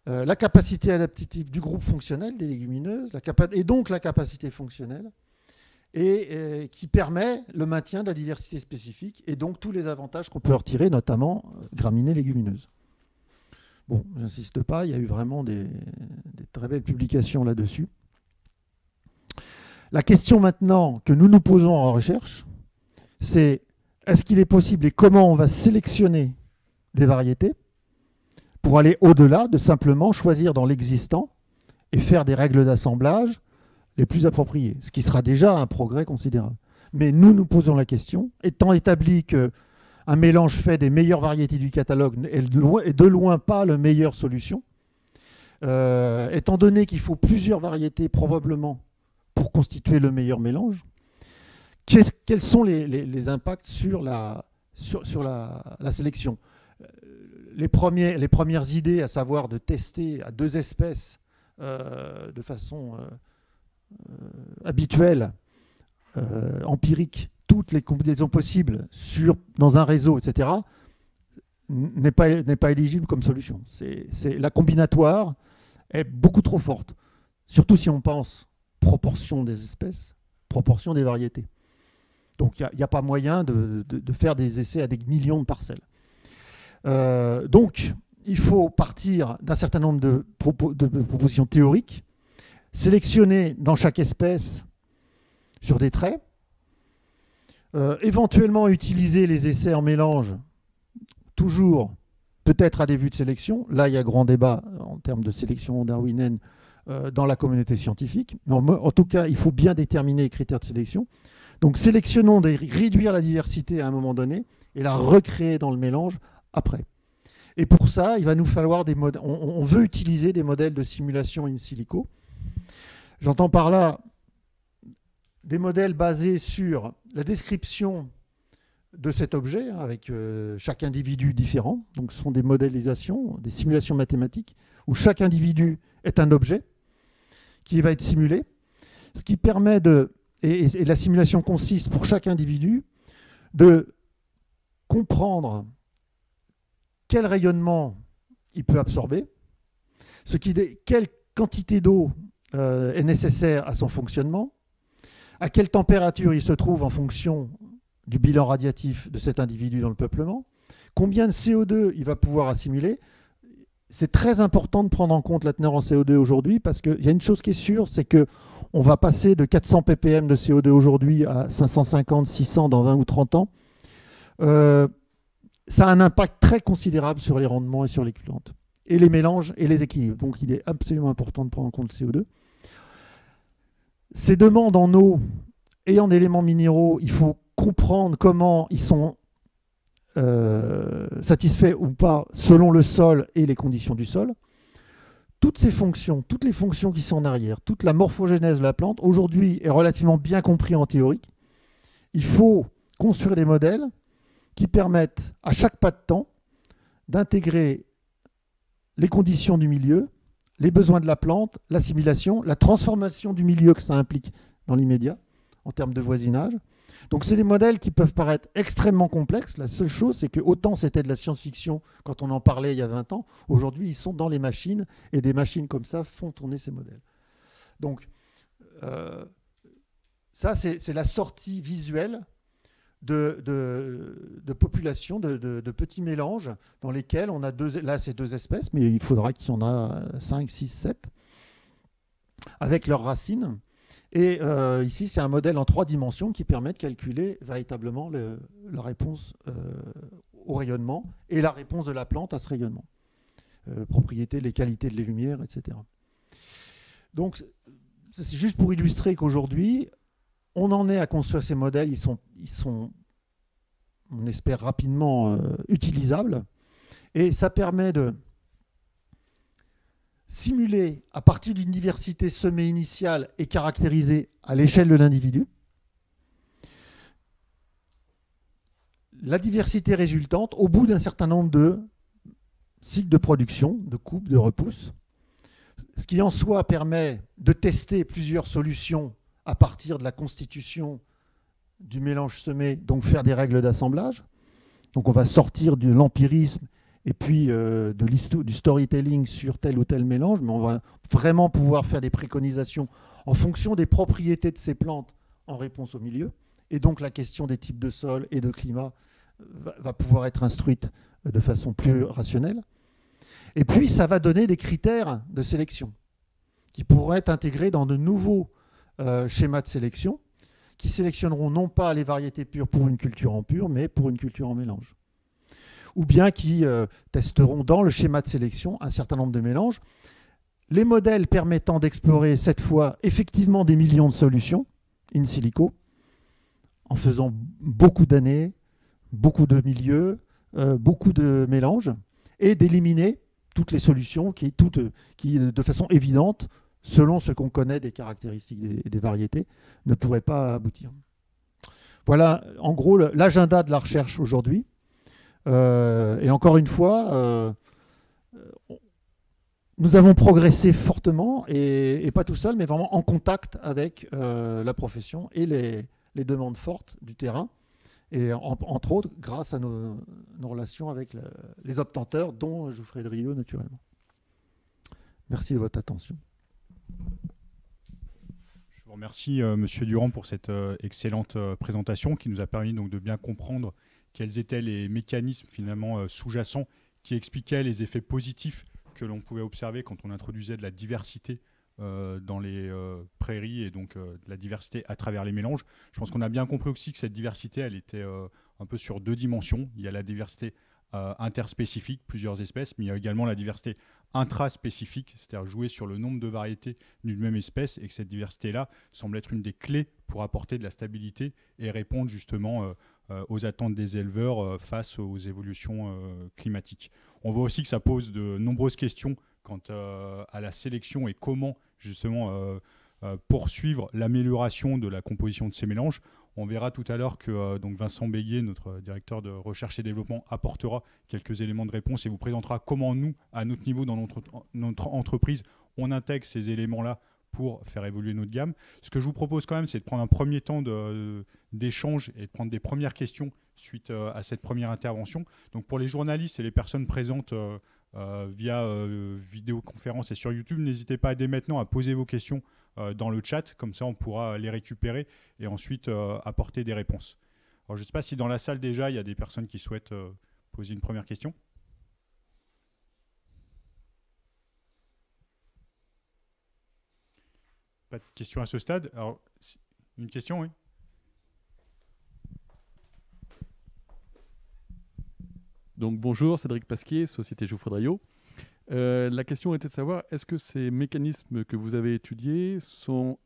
la capacité adaptative du groupe fonctionnel des légumineuses, et donc la capacité fonctionnelle, et qui permet le maintien de la diversité spécifique, et donc tous les avantages qu'on peut en retirer, notamment graminées légumineuses. Bon, j'insiste pas, il y a eu vraiment des très belles publications là-dessus. La question maintenant que nous nous posons en recherche, c'est est-ce qu'il est possible et comment on va sélectionner des variétés pour aller au-delà de simplement choisir dans l'existant et faire des règles d'assemblage les plus appropriées, ce qui sera déjà un progrès considérable. Mais nous nous posons la question, étant établi qu'un mélange fait des meilleures variétés du catalogue est de loin pas la meilleure solution, étant donné qu'il faut plusieurs variétés probablement pour constituer le meilleur mélange, quels sont les impacts sur la sélection? Les premières idées, à savoir de tester à 2 espèces de façon habituelle, empirique, toutes les combinaisons possibles dans un réseau, etc., n'est pas éligible comme solution. La combinatoire est beaucoup trop forte, surtout si on pense proportion des espèces, proportion des variétés. Donc il n'y a pas moyen de faire des essais à des millions de parcelles. Donc il faut partir d'un certain nombre de propositions théoriques, sélectionner dans chaque espèce sur des traits, éventuellement utiliser les essais en mélange, toujours peut-être à des vues de sélection. Là, il y a grand débat en termes de sélection darwinienne dans la communauté scientifique. Mais en tout cas, il faut bien déterminer les critères de sélection. Donc sélectionnons, réduire la diversité à un moment donné et la recréer dans le mélange après. Et pour ça, il va nous falloir des modèles. On veut utiliser des modèles de simulation in silico. J'entends par là des modèles basés sur la description de cet objet, avec chaque individu différent. Donc ce sont des modélisations, des simulations mathématiques, où chaque individu est un objet qui va être simulé, ce qui permet et la simulation consiste pour chaque individu de comprendre quel rayonnement il peut absorber, quelle quantité d'eau est nécessaire à son fonctionnement, à quelle température il se trouve en fonction du bilan radiatif de cet individu dans le peuplement, combien de CO2 il va pouvoir assimiler. C'est très important de prendre en compte la teneur en CO2 aujourd'hui, parce qu'il y a une chose qui est sûre, c'est qu'on va passer de 400 ppm de CO2 aujourd'hui à 550, 600 dans 20 ou 30 ans. Ça a un impact très considérable sur les rendements et sur les cueillantes, et les mélanges et les équilibres. Donc il est absolument important de prendre en compte le CO2. Ces demandes en eau et en éléments minéraux, il faut comprendre comment ils sont satisfaits ou pas selon le sol et les conditions du sol. Toutes les fonctions qui sont en arrière, toute la morphogénèse de la plante, aujourd'hui est relativement bien compris en théorie. Il faut construire des modèles qui permettent à chaque pas de temps d'intégrer les conditions du milieu, les besoins de la plante, l'assimilation, la transformation du milieu que ça implique dans l'immédiat en termes de voisinage. Donc c'est des modèles qui peuvent paraître extrêmement complexes. La seule chose, c'est que autant c'était de la science-fiction quand on en parlait il y a 20 ans, aujourd'hui ils sont dans les machines, et des machines comme ça font tourner ces modèles. Donc ça, c'est la sortie visuelle de populations, de petits mélanges dans lesquels on a là c'est 2 espèces, mais il faudra qu'il y en a 5, 6, 7 avec leurs racines. Et ici, c'est un modèle en 3 dimensions qui permet de calculer véritablement la réponse au rayonnement et la réponse de la plante à ce rayonnement. Propriétés, les qualités de les lumières, etc. Donc, c'est juste pour illustrer qu'aujourd'hui, on en est à construire ces modèles. Ils sont on espère, rapidement utilisables. Et ça permet de simuler, à partir d'une diversité semée initiale et caractérisée à l'échelle de l'individu, la diversité résultante au bout d'un certain nombre de cycles de production, de coupes, de repousses, ce qui en soi permet de tester plusieurs solutions à partir de la constitution du mélange semé, donc faire des règles d'assemblage. Donc on va sortir de l'empirisme et puis du storytelling sur tel ou tel mélange, mais on va vraiment pouvoir faire des préconisations en fonction des propriétés de ces plantes en réponse au milieu. Et donc la question des types de sol et de climat va pouvoir être instruite de façon plus rationnelle. Et puis ça va donner des critères de sélection qui pourraient être intégrés dans de nouveaux schémas de sélection qui sélectionneront non pas les variétés pures pour une culture en pur, mais pour une culture en mélange. Ou bien qui testeront dans le schéma de sélection un certain nombre de mélanges. Les modèles permettant d'explorer cette fois effectivement des millions de solutions in silico, en faisant beaucoup d'années, beaucoup de milieux, beaucoup de mélanges, et d'éliminer toutes les solutions qui, de façon évidente, selon ce qu'on connaît des caractéristiques des variétés, ne pourraient pas aboutir. Voilà, en gros, l'agenda de la recherche aujourd'hui. Et encore une fois, nous avons progressé fortement, et pas tout seul, mais vraiment en contact avec la profession et les demandes fortes du terrain, et entre autres grâce à nos relations avec les obtenteurs, dont Jouffret Drillaud naturellement. Merci de votre attention.
Je vous remercie, Monsieur Durand, pour cette excellente présentation qui nous a permis donc de bien comprendre quels étaient les mécanismes finalement sous-jacents qui expliquaient les effets positifs que l'on pouvait observer quand on introduisait de la diversité dans les prairies et donc de la diversité à travers les mélanges. Je pense qu'on a bien compris aussi que cette diversité, elle était un peu sur 2 dimensions. Il y a la diversité interspécifique, plusieurs espèces, mais il y a également la diversité intraspécifique, c'est-à-dire jouer sur le nombre de variétés d'une même espèce, et que cette diversité-là semble être une des clés pour apporter de la stabilité et répondre justement aux attentes des éleveurs face aux évolutions climatiques. On voit aussi que ça pose de nombreuses questions quant à la sélection et comment justement poursuivre l'amélioration de la composition de ces mélanges. On verra tout à l'heure que donc Vincent Béguier, notre directeur de recherche et développement, apportera quelques éléments de réponse et vous présentera comment nous, à notre niveau dans notre entreprise, on intègre ces éléments-là pour faire évoluer notre gamme. Ce que je vous propose quand même, c'est de prendre un premier temps d'échange et de prendre des premières questions suite à cette première intervention. Donc pour les journalistes et les personnes présentes via vidéoconférence et sur YouTube, n'hésitez pas dès maintenant à poser vos questions dans le chat, comme ça on pourra les récupérer et ensuite apporter des réponses. Alors je ne sais pas si dans la salle déjà il y a des personnes qui souhaitent poser une première question. Pas de questions à ce stade. Alors, une question, oui.
Donc bonjour, Cédric Pasquier, Société Jouffret Drillaud. La question était de savoir, est-ce que ces mécanismes que vous avez étudiés sont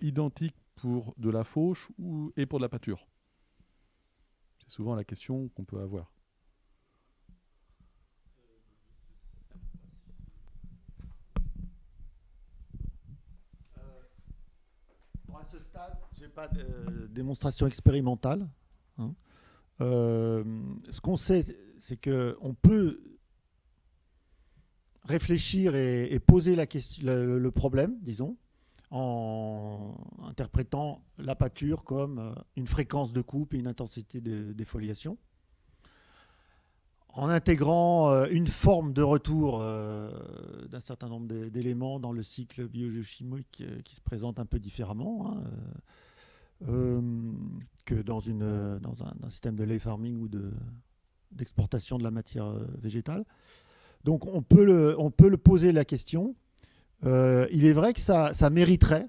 identiques pour de la fauche et pour de la pâture? C'est souvent la question qu'on peut avoir.
À ce stade, je n'ai pas de démonstration expérimentale. Hein. Ce qu'on sait, c'est qu'on peut réfléchir et poser la question, le problème, disons, en interprétant la pâture comme une fréquence de coupe et une intensité de défoliation, en intégrant une forme de retour d'un certain nombre d'éléments dans le cycle biogéochimique qui se présente un peu différemment que dans un système de lay farming ou d'exportation de la matière végétale. Donc on peut le poser la question. Il est vrai que ça mériterait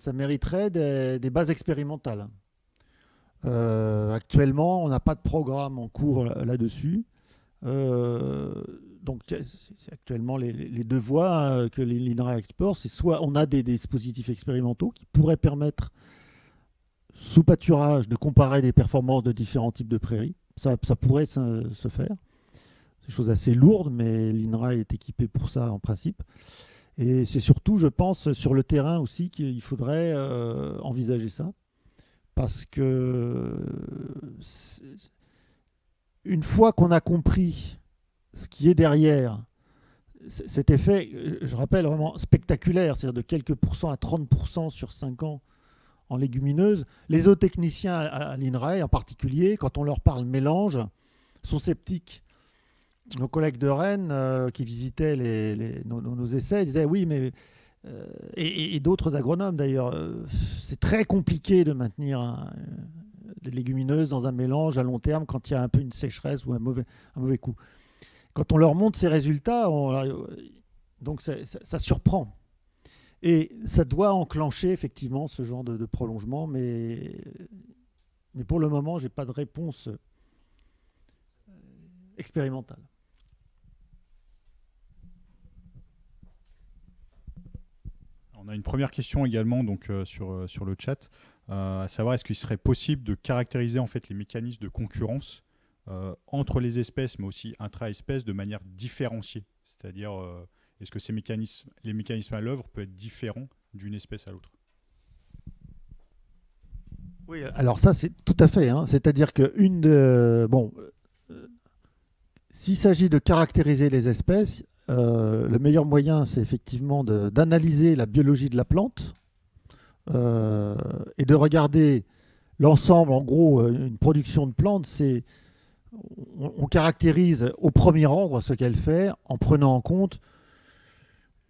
ça mériterait des bases expérimentales. Actuellement, on n'a pas de programme en cours là-dessus. Donc, c'est actuellement les deux voies que l'INRA explore. C'est soit on a des dispositifs expérimentaux qui pourraient permettre, sous pâturage, de comparer des performances de différents types de prairies. Ça pourrait se faire. C'est des choses assez lourdes, mais l'INRA est équipée pour ça en principe. Et c'est surtout, je pense, sur le terrain aussi qu'il faudrait envisager ça. Parce que une fois qu'on a compris ce qui est derrière, cet effet, je rappelle, vraiment spectaculaire, c'est-à-dire de quelques pourcents à 30% sur 5 ans en légumineuses, les zootechniciens à l'INRA en particulier, quand on leur parle mélange, sont sceptiques. Nos collègues de Rennes qui visitaient nos essais disaient oui, mais et d'autres agronomes d'ailleurs, c'est très compliqué de maintenir des légumineuses dans un mélange à long terme quand il y a un peu une sécheresse ou un mauvais coup. Quand on leur montre ces résultats, donc ça surprend. Et ça doit enclencher effectivement ce genre de prolongement, mais pour le moment, je n'ai pas de réponse expérimentale.
On a une première question également donc, sur le chat, à savoir est-ce qu'il serait possible de caractériser en fait les mécanismes de concurrence entre les espèces, mais aussi intra-espèces, de manière différenciée. C'est-à-dire, est-ce que les mécanismes à l'œuvre peuvent être différents d'une espèce à l'autre?
Oui, alors ça, c'est tout à fait. Hein. C'est-à-dire que s'il s'agit de caractériser les espèces, le meilleur moyen, c'est effectivement d'analyser la biologie de la plante et de regarder l'ensemble. En gros, une production de plantes, on caractérise au premier ordre ce qu'elle fait en prenant en compte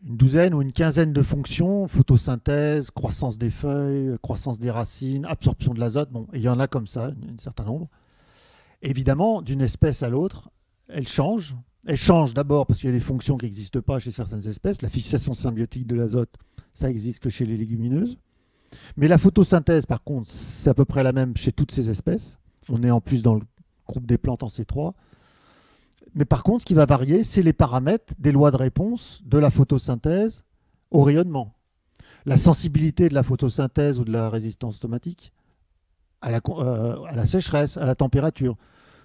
une douzaine ou une quinzaine de fonctions: photosynthèse, croissance des feuilles, croissance des racines, absorption de l'azote. Bon, il y en a comme ça, un certain nombre. Évidemment, d'une espèce à l'autre, elle change. Elle change d'abord parce qu'il y a des fonctions qui n'existent pas chez certaines espèces. La fixation symbiotique de l'azote, ça existe que chez les légumineuses. Mais la photosynthèse, par contre, c'est à peu près la même chez toutes ces espèces. On est en plus dans le groupe des plantes en C3. Mais par contre, ce qui va varier, c'est les paramètres des lois de réponse de la photosynthèse au rayonnement. La sensibilité de la photosynthèse ou de la résistance somatique à la sécheresse, à la température.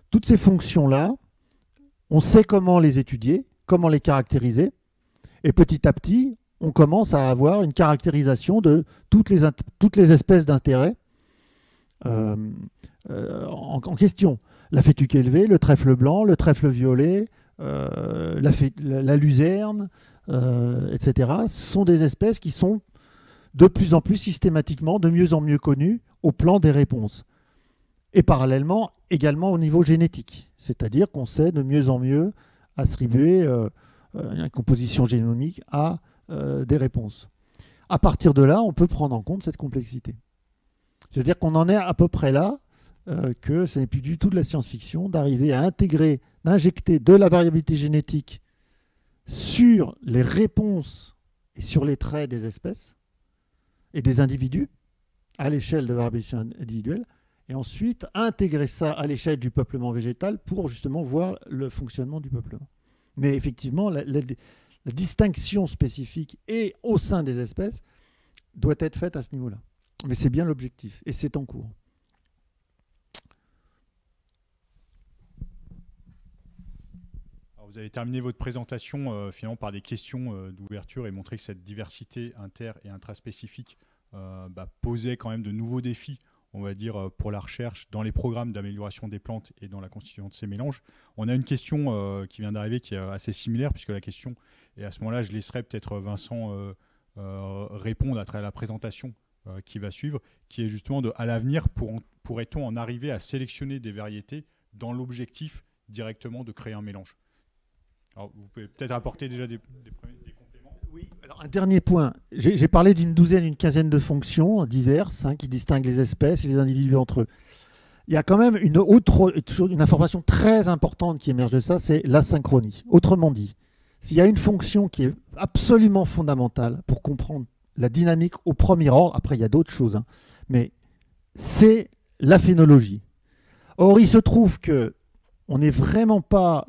Toutes ces fonctions-là, on sait comment les étudier, comment les caractériser. Et petit à petit, on commence à avoir une caractérisation de toutes les espèces d'intérêt en question. La fétuque élevée, le trèfle blanc, le trèfle violet, la luzerne, etc. sont des espèces qui sont de plus en plus systématiquement, de mieux en mieux connues au plan des réponses. Et parallèlement, également au niveau génétique. C'est-à-dire qu'on sait de mieux en mieux attribuer une composition génomique à des réponses. À partir de là, on peut prendre en compte cette complexité. C'est-à-dire qu'on en est à peu près là, que ce n'est plus du tout de la science-fiction d'arriver à intégrer, d'injecter de la variabilité génétique sur les réponses et sur les traits des espèces et des individus à l'échelle de variabilité individuelle, et ensuite intégrer ça à l'échelle du peuplement végétal pour justement voir le fonctionnement du peuplement. Mais effectivement, la distinction spécifique et au sein des espèces doit être faite à ce niveau-là. Mais c'est bien l'objectif et c'est en cours.
Alors vous avez terminé votre présentation finalement par des questions d'ouverture et montré que cette diversité inter- et intraspécifique posait quand même de nouveaux défis, on va dire, pour la recherche dans les programmes d'amélioration des plantes et dans la constitution de ces mélanges. On a une question qui vient d'arriver qui est assez similaire, puisque la question, et à ce moment-là, je laisserai peut-être Vincent répondre à travers la présentation qui va suivre, qui est justement à l'avenir, pourrait-on en arriver à sélectionner des variétés dans l'objectif directement de créer un mélange? Alors, vous pouvez peut-être apporter déjà des compléments.
Oui, alors un dernier point. J'ai parlé d'une douzaine, une quinzaine de fonctions diverses qui distinguent les espèces et les individus entre eux. Il y a quand même une information très importante qui émerge de ça, c'est l'asynchronie. Autrement dit, s'il y a une fonction qui est absolument fondamentale pour comprendre la dynamique au premier ordre, après il y a d'autres choses, hein, mais c'est la phénologie. Or, il se trouve que on n'est vraiment pas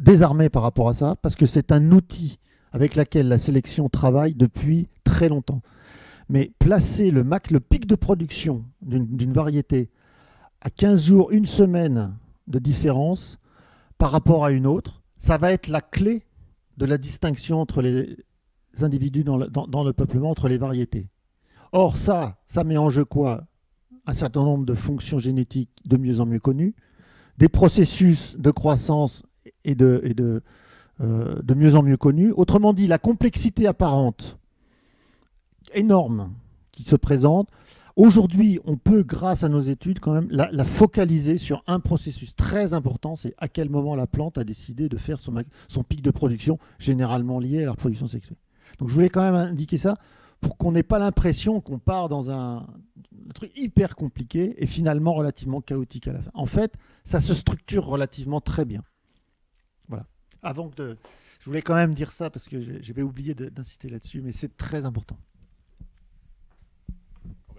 désarmé par rapport à ça, parce que c'est un outil avec lequel la sélection travaille depuis très longtemps. Mais placer le pic de production d'une variété à 15 jours, une semaine de différence par rapport à une autre, ça va être la clé de la distinction entre les individus dans le peuplement, entre les variétés. Or, ça met en jeu quoi? Un certain nombre de fonctions génétiques de mieux en mieux connues, des processus de croissance et de mieux en mieux connus. Autrement dit, la complexité apparente énorme qui se présente. Aujourd'hui, on peut, grâce à nos études, quand même, la focaliser sur un processus très important, c'est à quel moment la plante a décidé de faire son pic de production, généralement lié à la reproduction sexuelle. Donc je voulais quand même indiquer ça pour qu'on n'ait pas l'impression qu'on part dans un truc hyper compliqué et finalement relativement chaotique à la fin. En fait, ça se structure relativement très bien. Voilà. Je voulais quand même dire ça parce que j'avais oublié d'insister là-dessus, mais c'est très important.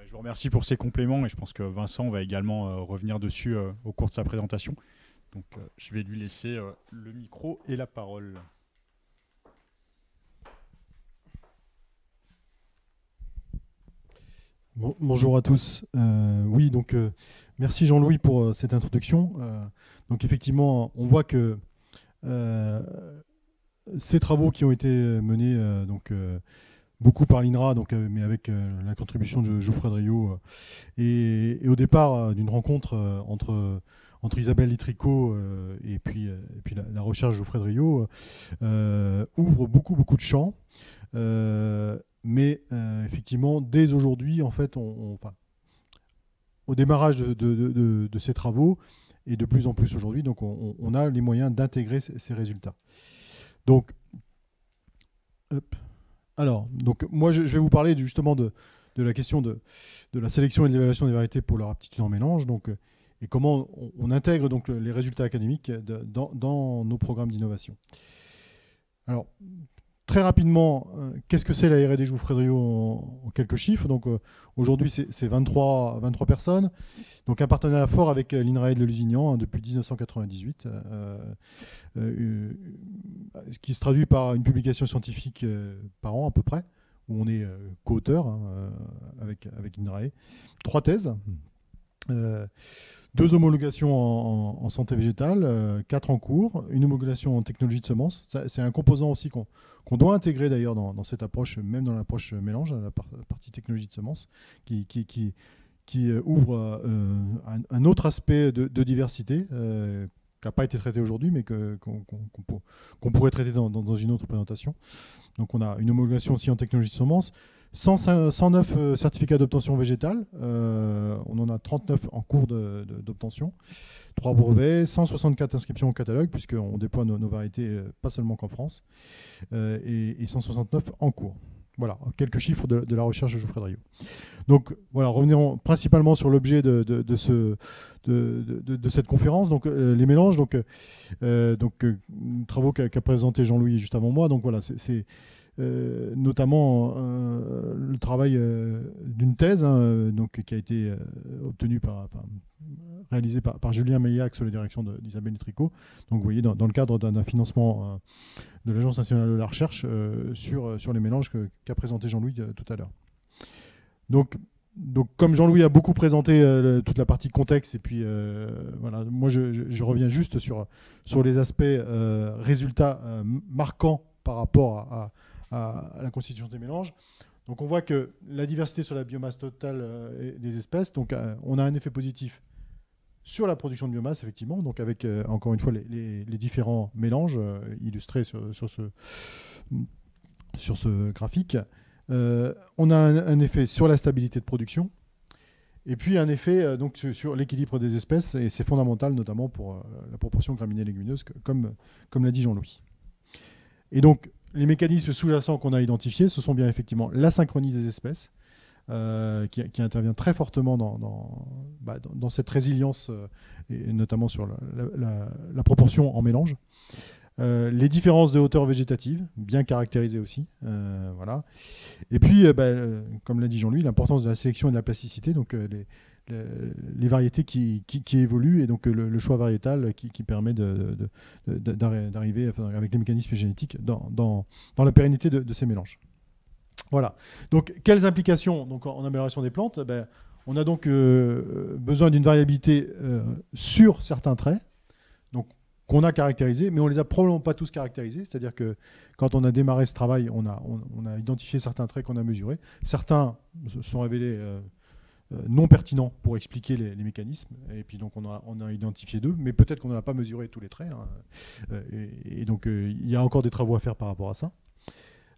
Je vous remercie pour ces compléments et je pense que Vincent va également revenir dessus au cours de sa présentation. Donc je vais lui laisser le micro et la parole.
Bonjour à tous. Oui, donc merci Jean-Louis pour cette introduction. Donc effectivement, on voit que ces travaux qui ont été menés beaucoup par l'INRA, mais avec la contribution de Geoffrey Driot, et au départ d'une rencontre entre Isabelle Litrico et puis la recherche de Geoffrey Driot, ouvre beaucoup de champs. Mais effectivement, dès aujourd'hui, en fait, au démarrage de ces travaux, et de plus en plus aujourd'hui, donc on a les moyens d'intégrer ces résultats. Donc, moi, je vais vous parler justement de la question de la sélection et de l'évaluation des variétés pour leur aptitude en mélange, et comment on intègre donc les résultats académiques dans nos programmes d'innovation. Alors, très rapidement, qu'est-ce que c'est la R&D Geoffrey Driot en quelques chiffres? Donc aujourd'hui, c'est 23 personnes. Donc un partenariat fort avec l'INRAE de Le Lusignan depuis 1998, qui se traduit par une publication scientifique par an à peu près, où on est co-auteur avec l'INRAE. 3 thèses. 2 homologations en santé végétale, 4 en cours, une homologation en technologie de semences. C'est un composant aussi qu'on doit intégrer d'ailleurs dans cette approche, même dans l'approche mélange, la partie technologie de semences, qui ouvre un autre aspect de diversité qui n'a pas été traité aujourd'hui, mais qu'on pourrait traiter dans une autre présentation. Donc on a une homologation aussi en technologie de semences, 109 certificats d'obtention végétale, on en a 39 en cours d'obtention, 3 brevets, 164 inscriptions au catalogue, puisqu'on déploie nos variétés pas seulement qu'en France, et 169 en cours. Voilà, quelques chiffres de la recherche de Geoffrey Driot. Donc voilà, revenons principalement sur l'objet de cette conférence, donc les mélanges, travaux qu'a présenté Jean-Louis juste avant moi. Donc voilà, c'est notamment le travail d'une thèse qui a été réalisée par Julien Meillac sous la direction d'Isabelle Litrico. Donc vous voyez, dans le cadre d'un financement de l'Agence nationale de la recherche sur les mélanges qu'a présenté Jean-Louis tout à l'heure. Donc comme Jean-Louis a beaucoup présenté toute la partie contexte, et puis voilà, moi je reviens juste sur les aspects résultats marquants par rapport à la constitution des mélanges. Donc on voit que la diversité sur la biomasse totale des espèces, donc on a un effet positif sur la production de biomasse, effectivement, donc avec encore une fois les différents mélanges illustrés sur ce graphique. On a un effet sur la stabilité de production, et puis un effet donc sur l'équilibre des espèces, et c'est fondamental notamment pour la proportion graminées légumineuses, comme l'a dit Jean-Louis. Et donc les mécanismes sous-jacents qu'on a identifiés, ce sont bien effectivement la synchronie des espèces, qui intervient très fortement dans cette résilience, et notamment sur la proportion en mélange. Les différences de hauteur végétative, bien caractérisées aussi. Voilà. Et puis, comme l'a dit Jean-Louis, l'importance de la sélection et de la plasticité, donc les variétés qui évoluent, et donc le choix variétal qui permet d'arriver avec les mécanismes génétiques dans la pérennité de ces mélanges. Voilà. Donc, quelles implications donc, en amélioration des plantes? On a donc besoin d'une variabilité sur certains traits, donc qu'on a caractérisés, mais on ne les a probablement pas tous caractérisés. C'est-à-dire que quand on a démarré ce travail, on a identifié certains traits qu'on a mesurés. Certains se sont révélés non pertinents pour expliquer les mécanismes. Et puis donc on a identifié 2, mais peut-être qu'on n'a pas mesuré tous les traits. Hein. Et donc il y a encore des travaux à faire par rapport à ça.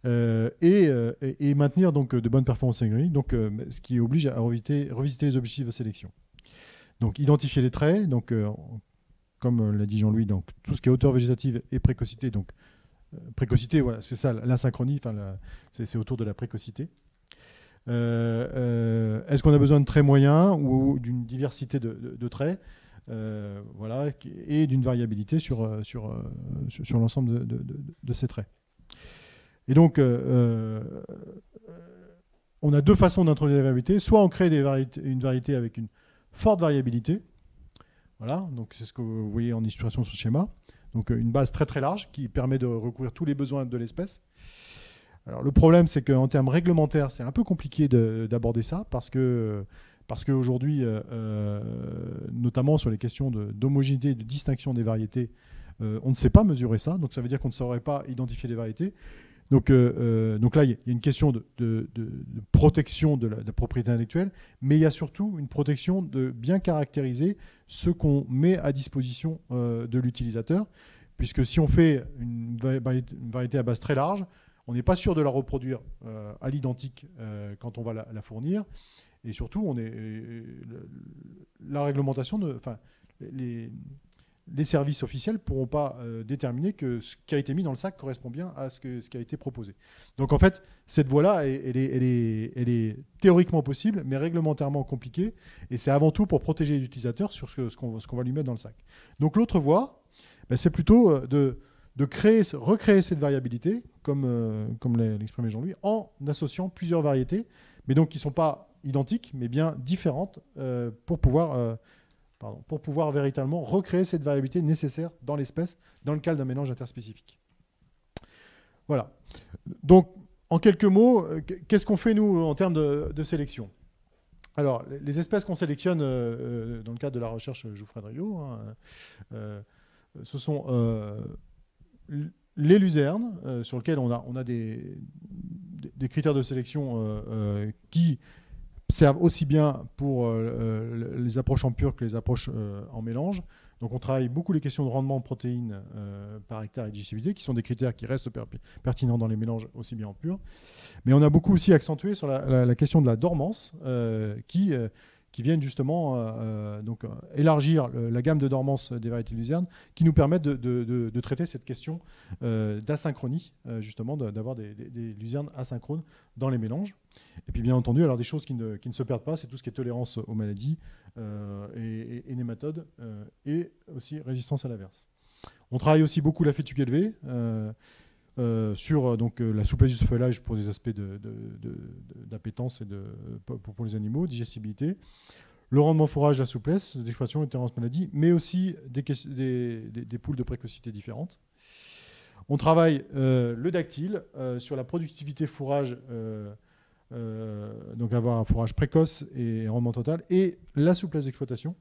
Et maintenir donc de bonnes performances agricoles, donc ce qui oblige à revisiter les objectifs de sélection. Donc identifier les traits, donc comme l'a dit Jean-Louis, donc tout ce qui est hauteur végétative et précocité. Donc précocité, voilà, c'est ça, l'asynchronie, c'est autour de la précocité. Est-ce qu'on a besoin de traits moyens ou d'une diversité de traits, voilà, et d'une variabilité sur l'ensemble de ces traits. Et donc, on a 2 façons d'introduire la variabilité. Soit on crée une variété avec une forte variabilité. Voilà, donc c'est ce que vous voyez en illustration sur ce schéma. Donc une base très très large qui permet de recouvrir tous les besoins de l'espèce. Alors le problème, c'est qu'en termes réglementaires, c'est un peu compliqué d'aborder ça parce qu'aujourd'hui, notamment sur les questions d'homogénéité et de distinction des variétés, on ne sait pas mesurer ça. Donc ça veut dire qu'on ne saurait pas identifier les variétés. Donc là, il y a une question de protection de la propriété intellectuelle, mais il y a surtout une protection de bien caractériser ce qu'on met à disposition de l'utilisateur, puisque si on fait une variété à base très large, on n'est pas sûr de la reproduire à l'identique quand on va la fournir, et surtout, la réglementation, les services officiels ne pourront pas déterminer que ce qui a été mis dans le sac correspond bien à ce qui a été proposé. Donc en fait, cette voie-là, elle est théoriquement possible, mais réglementairement compliquée. Et c'est avant tout pour protéger l'utilisateur sur ce qu'on va lui mettre dans le sac. Donc l'autre voie, c'est plutôt de recréer cette variabilité, comme l'exprimait Jean-Louis, en associant plusieurs variétés, mais donc qui ne sont pas identiques, mais bien différentes pour pouvoir véritablement recréer cette variabilité nécessaire dans l'espèce, dans le cadre d'un mélange interspécifique. Voilà. Donc, en quelques mots, qu'est-ce qu'on fait, nous, en termes de sélection? Alors, les espèces qu'on sélectionne dans le cadre de la recherche Jouffret-Drillaud, ce sont les luzernes, sur lesquelles on a des critères de sélection qui servent aussi bien pour les approches en pur que les approches en mélange. Donc on travaille beaucoup les questions de rendement de protéines par hectare et digestibilité, qui sont des critères qui restent pertinents dans les mélanges aussi bien en pur. Mais on a beaucoup aussi accentué sur la question de la dormance, qui viennent justement élargir la gamme de dormance des variétés de luzerne, qui nous permettent de traiter cette question d'asynchronie, justement, d'avoir des luzernes asynchrones dans les mélanges. Et puis bien entendu, alors des choses qui ne se perdent pas, c'est tout ce qui est tolérance aux maladies et nématodes, et aussi résistance à l'averse. On travaille aussi beaucoup la fétuque élevée, sur la souplesse du feuillage pour des aspects d'appétence et pour les animaux, digestibilité, le rendement fourrage, la souplesse, d'exploitation et tolérance maladie, mais aussi des poules de précocité différentes. On travaille le dactyle sur la productivité fourrage, donc avoir un fourrage précoce et un rendement total, et la souplesse d'exploitation.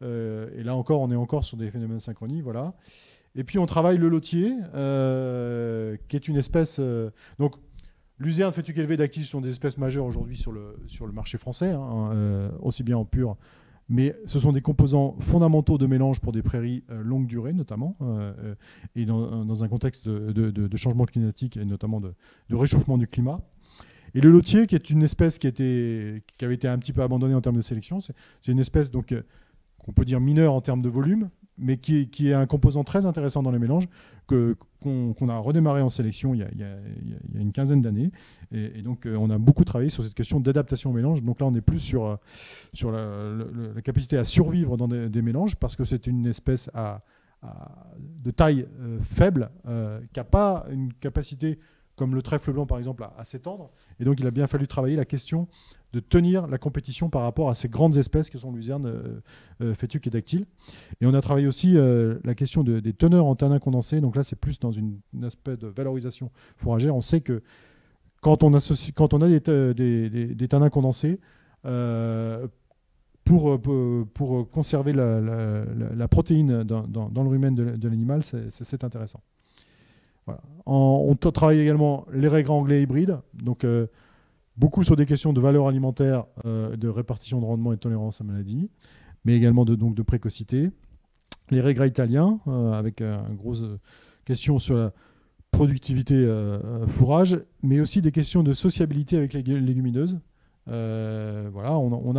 Et là encore, on est encore sur des phénomènes de synchronie, voilà. Et puis on travaille le lotier, qui est une espèce... donc luzerne, fétuque élevée, dactyle sont des espèces majeures aujourd'hui sur le marché français, aussi bien en pur, mais ce sont des composants fondamentaux de mélange pour des prairies longue durée notamment, et dans un contexte de changement climatique et notamment de réchauffement du climat. Et le lotier, qui est une espèce qui avait été un petit peu abandonnée en termes de sélection, c'est une espèce donc qu'on peut dire mineure en termes de volume, mais qui est un composant très intéressant dans les mélanges, qu'on a redémarré en sélection il y a une quinzaine d'années. Et donc, on a beaucoup travaillé sur cette question d'adaptation au mélange. Donc là, on est plus sur la capacité à survivre dans des mélanges, parce que c'est une espèce à de taille faible, qui n'a pas une capacité comme le trèfle blanc par exemple à s'étendre. Et donc il a bien fallu travailler la question de tenir la compétition par rapport à ces grandes espèces que sont le luzerne, fétuque et dactyle. Et on a travaillé aussi la question des teneurs en tanin condensé. Donc là c'est plus dans un aspect de valorisation fourragère. On sait que quand on a des tanins condensés, pour conserver la protéine dans le rumen de l'animal, c'est intéressant. Voilà. On travaille également les raies granglées hybrides, donc beaucoup sur des questions de valeur alimentaire, de répartition de rendement et de tolérance à maladie, mais également de précocité. Les raies gras italiens, avec une grosse question sur la productivité fourrage, mais aussi des questions de sociabilité avec les légumineuses. Voilà, on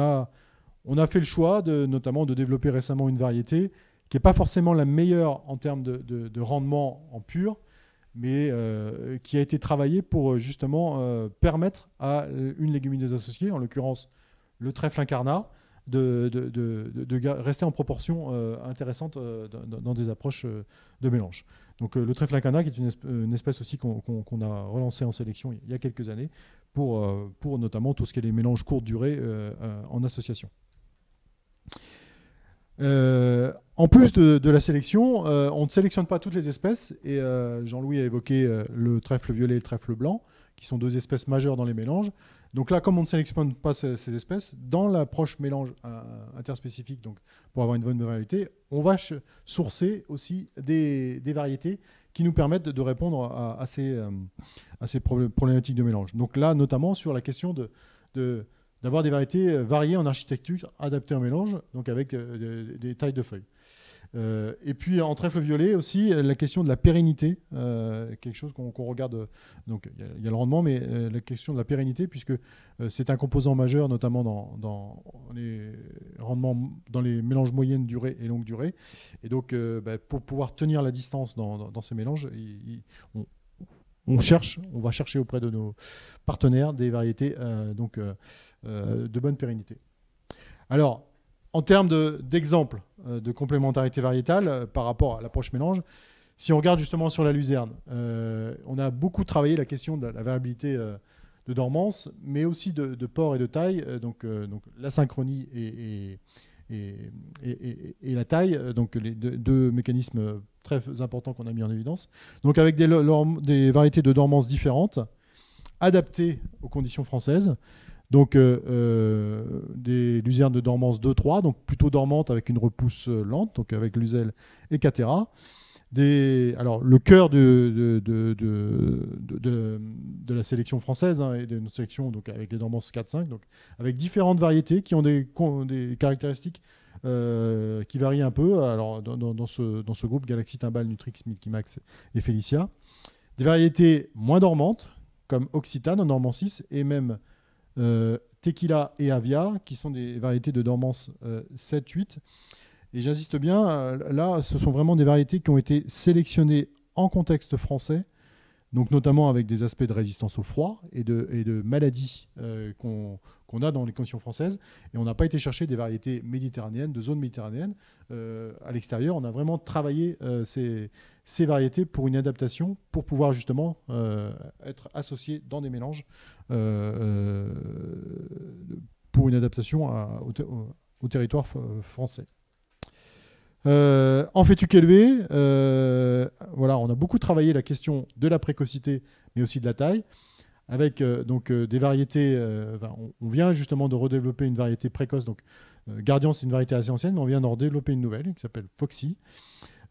a fait le choix notamment de développer récemment une variété qui n'est pas forcément la meilleure en termes de rendement en pur, mais qui a été travaillée pour justement permettre à une légumineuse associée, en l'occurrence le trèfle incarnat, de rester en proportion intéressante dans des approches de mélange. Donc le trèfle incarnat, qui est une espèce aussi qu'on a relancée en sélection il y a quelques années, pour notamment tout ce qui est les mélanges courte durée en association. En plus de la sélection, on ne sélectionne pas toutes les espèces, et Jean-Louis a évoqué le trèfle violet et le trèfle blanc, qui sont deux espèces majeures dans les mélanges. Donc là, comme on ne sélectionne pas ces espèces, dans l'approche mélange interspécifique, donc pour avoir une bonne variété, on va sourcer aussi des variétés qui nous permettent de répondre à ces problématiques de mélange. Donc là, notamment sur la question d'avoir des variétés variées en architecture, adaptées au mélange, donc avec des tailles de feuilles. Et puis en trèfle violet aussi, la question de la pérennité, quelque chose qu'on regarde. Donc il y a le rendement, mais la question de la pérennité, puisque c'est un composant majeur, notamment dans les rendements, dans les mélanges moyenne durée et longue durée. Et donc pour pouvoir tenir la distance dans ces mélanges, on va chercher auprès de nos partenaires des variétés de bonne pérennité. Alors, en termes d'exemples de complémentarité variétale par rapport à l'approche mélange, si on regarde justement sur la luzerne, on a beaucoup travaillé la question de la variabilité de dormance, mais aussi de port et de taille, donc la synchronie et la taille, donc les deux mécanismes très importants qu'on a mis en évidence. Donc avec des variétés de dormance différentes, adaptées aux conditions françaises. Donc des luzernes de dormance 2-3, donc plutôt dormantes avec une repousse lente, donc avec Luzelle et Catera. Alors le cœur de la sélection française et de notre sélection, donc avec les dormances 4-5, donc avec différentes variétés qui ont des caractéristiques qui varient un peu. Alors dans ce groupe, Galaxy, Timbal, Nutrix, Milky Max et Félicia. Des variétés moins dormantes comme Occitane en dormance 6 et même Tequila et Avia, qui sont des variétés de dormance 7-8. Et j'insiste bien, là, ce sont vraiment des variétés qui ont été sélectionnées en contexte français, donc notamment avec des aspects de résistance au froid et de maladies qu'on a dans les conditions françaises. Et on n'a pas été chercher des variétés méditerranéennes, de zones méditerranéennes. À l'extérieur, on a vraiment travaillé ces variétés pour une adaptation, pour pouvoir justement être associées dans des mélanges pour une adaptation au territoire français. En fétuque élevé, voilà, on a beaucoup travaillé la question de la précocité, mais aussi de la taille, avec des variétés. On vient justement de redévelopper une variété précoce. Donc, Guardian, c'est une variété assez ancienne, mais on vient d'en redévelopper une nouvelle qui s'appelle Foxy.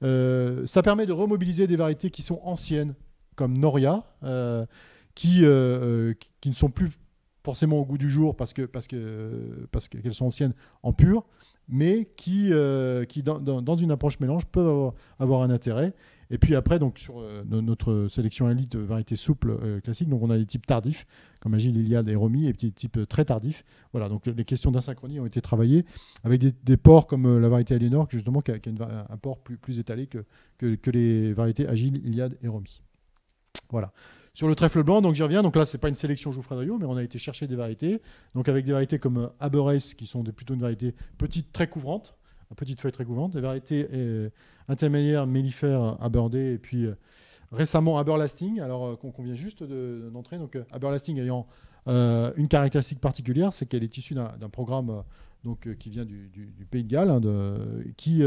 Ça permet de remobiliser des variétés qui sont anciennes, comme Noria, qui ne sont plus forcément au goût du jour parce qu'elles sont anciennes en pur, mais qui dans une approche mélange, peuvent avoir un intérêt. Et puis après, donc, sur notre sélection élite de variétés souples classiques, donc on a des types tardifs, comme Agile, Iliade et Romy, et des types très tardifs. Voilà, donc les questions d'asynchronie ont été travaillées avec des ports comme la variété Aliénor, justement, qui a un port plus étalé que les variétés Agile, Iliade et Romy. Voilà. Sur le trèfle blanc, donc j'y reviens. Donc là, c'est pas une sélection Jouffret Driot, mais on a été chercher des variétés. Donc avec des variétés comme Aberace, qui sont plutôt une variété petite, très couvrante, à petites feuilles très couvantes, des variétés intermédiaires mellifères Aberday, et puis récemment Aberlasting, alors qu'on vient juste d'entrer. Donc Aberlasting ayant une caractéristique particulière, c'est qu'elle est issue d'un programme qui vient du Pays de Galles, qui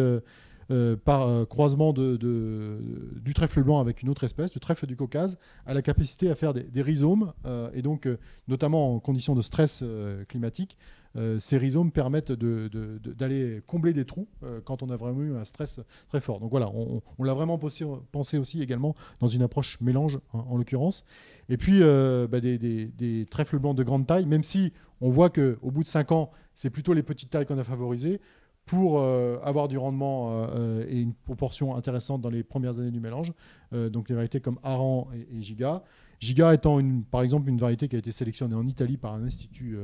par croisement du trèfle blanc avec une autre espèce, du trèfle du Caucase, a la capacité à faire des rhizomes, et donc notamment en conditions de stress climatique, ces rhizomes permettent d'aller combler des trous quand on a vraiment eu un stress très fort. Donc voilà, on l'a vraiment pensé aussi également dans une approche mélange en l'occurrence. Et puis des trèfles blancs de grande taille, même si on voit qu'au bout de 5 ans, c'est plutôt les petites tailles qu'on a favorisées pour avoir du rendement et une proportion intéressante dans les premières années du mélange. Donc les variétés comme Aran et Giga. Giga étant par exemple une variété qui a été sélectionnée en Italie par un institut,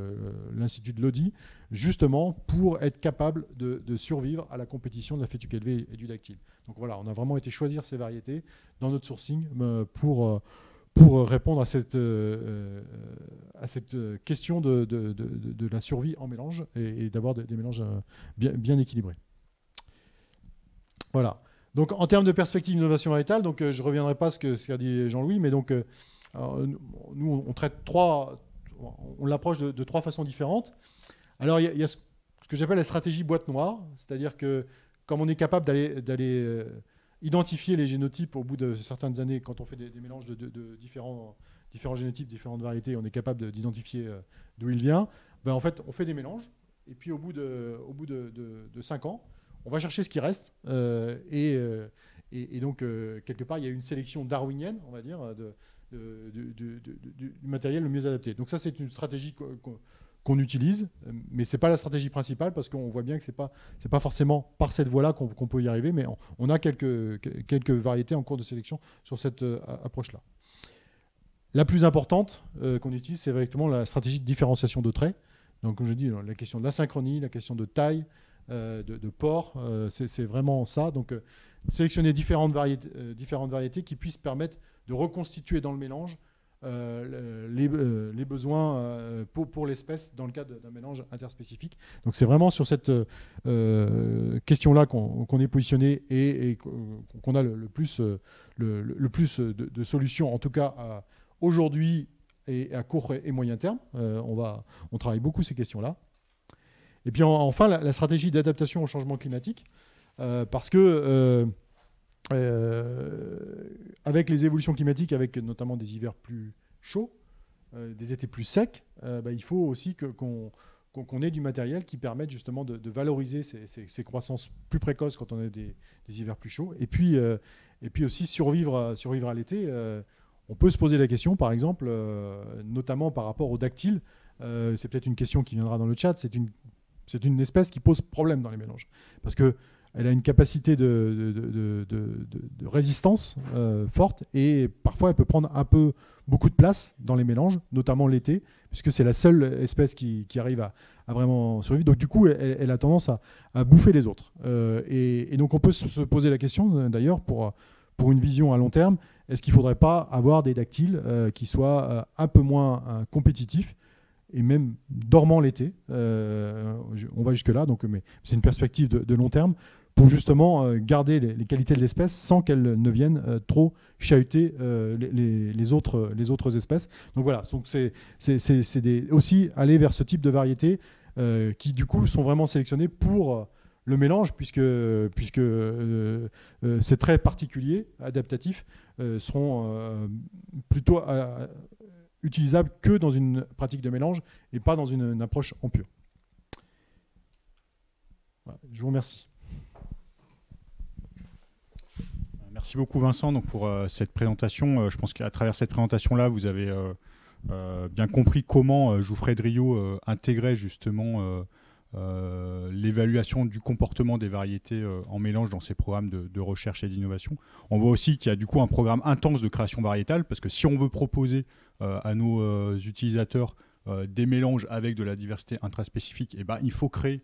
l'Institut de Lodi, justement pour être capable de survivre à la compétition de la Fétuque élevée et du dactyle. Donc voilà, on a vraiment été choisir ces variétés dans notre sourcing pour répondre à cette question de la survie en mélange et d'avoir des mélanges bien équilibrés. Voilà. Donc en termes de perspective d'innovation variétale, donc je ne reviendrai pas à ce qu'a dit Jean-Louis, mais donc nous on traite on l'approche de 3 façons différentes. Alors il y a ce que j'appelle la stratégie boîte noire, c'est-à-dire que comme on est capable d'aller identifier les génotypes au bout de certaines années, quand on fait des mélanges de différents génotypes, différentes variétés, on est capable d'identifier d'où il vient. Ben, en fait, on fait des mélanges, et puis au bout de 5 ans, on va chercher ce qui reste, et donc quelque part, il y a une sélection darwinienne, on va dire, du matériel le mieux adapté. Donc ça, c'est une stratégie qu'on utilise, mais ce n'est pas la stratégie principale, parce qu'on voit bien que ce n'est pas forcément par cette voie-là qu'on peut y arriver, mais on a quelques variétés en cours de sélection sur cette approche-là. La plus importante qu'on utilise, c'est directement la stratégie de différenciation de traits. Donc, comme je dis, la question de l'asynchronie, la question de taille, de port, c'est vraiment ça. Donc, sélectionner différentes variétés qui puissent permettre de reconstituer dans le mélange les besoins pour l'espèce dans le cadre d'un mélange interspécifique. Donc c'est vraiment sur cette question-là qu'on est positionné et qu'on a le plus de solutions, en tout cas aujourd'hui et à court et moyen terme. On travaille beaucoup ces questions-là. Et puis enfin, la stratégie d'adaptation au changement climatique, parce que avec les évolutions climatiques, avec notamment des hivers plus chauds, des étés plus secs, il faut aussi qu'on ait du matériel qui permette justement de valoriser ces croissances plus précoces quand on a des hivers plus chauds. Et puis aussi survivre à l'été. On peut se poser la question, par exemple, notamment par rapport au dactyle. C'est peut-être une question qui viendra dans le chat. C'est une espèce qui pose problème dans les mélanges. Parce que elle a une capacité de résistance forte, et parfois elle peut prendre beaucoup de place dans les mélanges, notamment l'été, puisque c'est la seule espèce qui arrive à vraiment survivre. Donc du coup, elle a tendance à bouffer les autres. Et donc on peut se poser la question, d'ailleurs, pour une vision à long terme, est-ce qu'il ne faudrait pas avoir des dactyles qui soient un peu moins compétitifs et même dormant l'été. On va jusque-là, mais c'est une perspective de long terme pour justement garder les qualités de l'espèce sans qu'elles ne viennent trop chahuter les autres espèces. Donc voilà, c'est aussi aller vers ce type de variétés qui du coup sont vraiment sélectionnées pour le mélange, puisque ces traits particuliers, adaptatifs, seront plutôt utilisables que dans une pratique de mélange et pas dans une approche en pur. Voilà, je vous remercie.
Merci beaucoup Vincent donc, pour cette présentation. Je pense qu'à travers cette présentation-là, vous avez bien compris comment Jouffret Drillaud intégrait justement l'évaluation du comportement des variétés en mélange dans ses programmes de recherche et d'innovation. On voit aussi qu'il y a du coup un programme intense de création variétale, parce que si on veut proposer à nos utilisateurs des mélanges avec de la diversité intraspécifique, il faut créer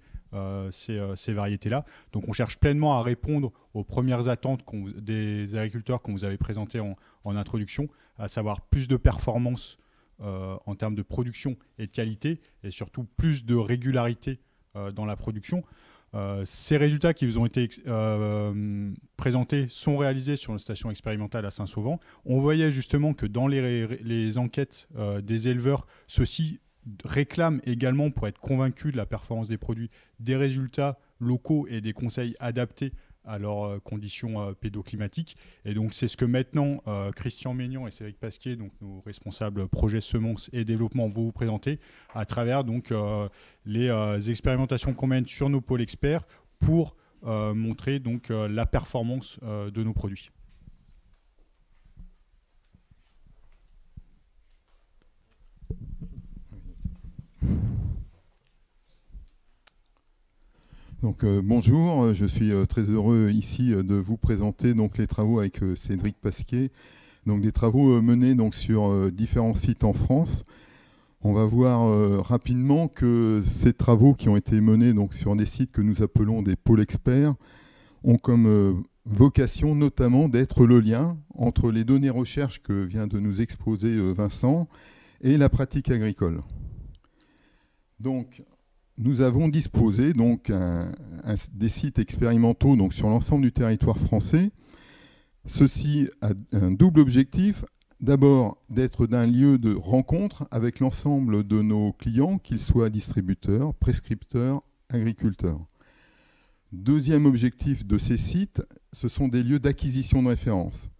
ces variétés-là. Donc on cherche pleinement à répondre aux premières attentes des agriculteurs qu'on vous avait présentées en introduction, à savoir plus de performance en termes de production et de qualité, et surtout plus de régularité dans la production. Ces résultats qui vous ont été présentés sont réalisés sur une station expérimentale à Saint-Sauvent. On voyait justement que dans les enquêtes des éleveurs, ceux-ci réclament également, pour être convaincus de la performance des produits, des résultats locaux et des conseils adaptés à leurs conditions pédoclimatiques. Et donc c'est ce que maintenant Christian Maignan et Cédric Pasquier, donc nos responsables projet semences et développement, vont vous présenter à travers donc les expérimentations qu'on mène sur nos pôles experts pour montrer donc la performance de nos produits.
Donc, bonjour, je suis très heureux ici de vous présenter donc, les travaux avec Cédric Pasquier. Donc, des travaux menés donc, sur différents sites en France. On va voir rapidement que ces travaux qui ont été menés donc, sur des sites que nous appelons des pôles experts ont comme vocation notamment d'être le lien entre les données recherche que vient de nous exposer Vincent et la pratique agricole. Donc, nous avons disposé donc des sites expérimentaux donc sur l'ensemble du territoire français. Ceci a un double objectif. D'abord, d'être d'un lieu de rencontre avec l'ensemble de nos clients, qu'ils soient distributeurs, prescripteurs, agriculteurs. Deuxième objectif de ces sites, ce sont des lieux d'acquisition de référence.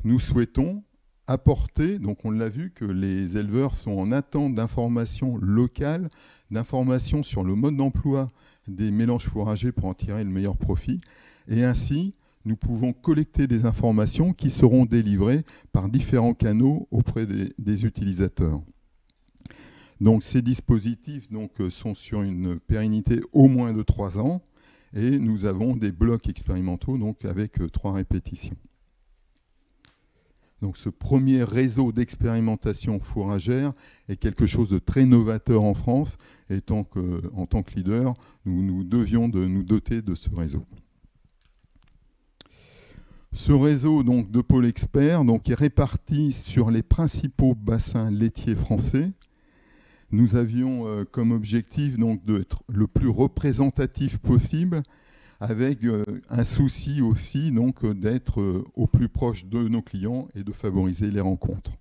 Nous souhaitons apporter, donc on l'a vu, que les éleveurs sont en attente d'informations locales, d'informations sur le mode d'emploi des mélanges fourragers pour en tirer le meilleur profit. Et ainsi, nous pouvons collecter des informations qui seront délivrées par différents canaux auprès des utilisateurs. Donc ces dispositifs donc, sont sur une pérennité au moins de 3 ans et nous avons des blocs expérimentaux donc, avec 3 répétitions. Donc ce premier réseau d'expérimentation fourragère est quelque chose de très novateur en France, et en tant que leader, nous devions de nous doter de ce réseau. Ce réseau donc, de pôles experts donc, est réparti sur les principaux bassins laitiers français. Nous avions comme objectif d'être le plus représentatif possible, avec un souci aussi d'être au plus proche de nos clients et de favoriser les rencontres.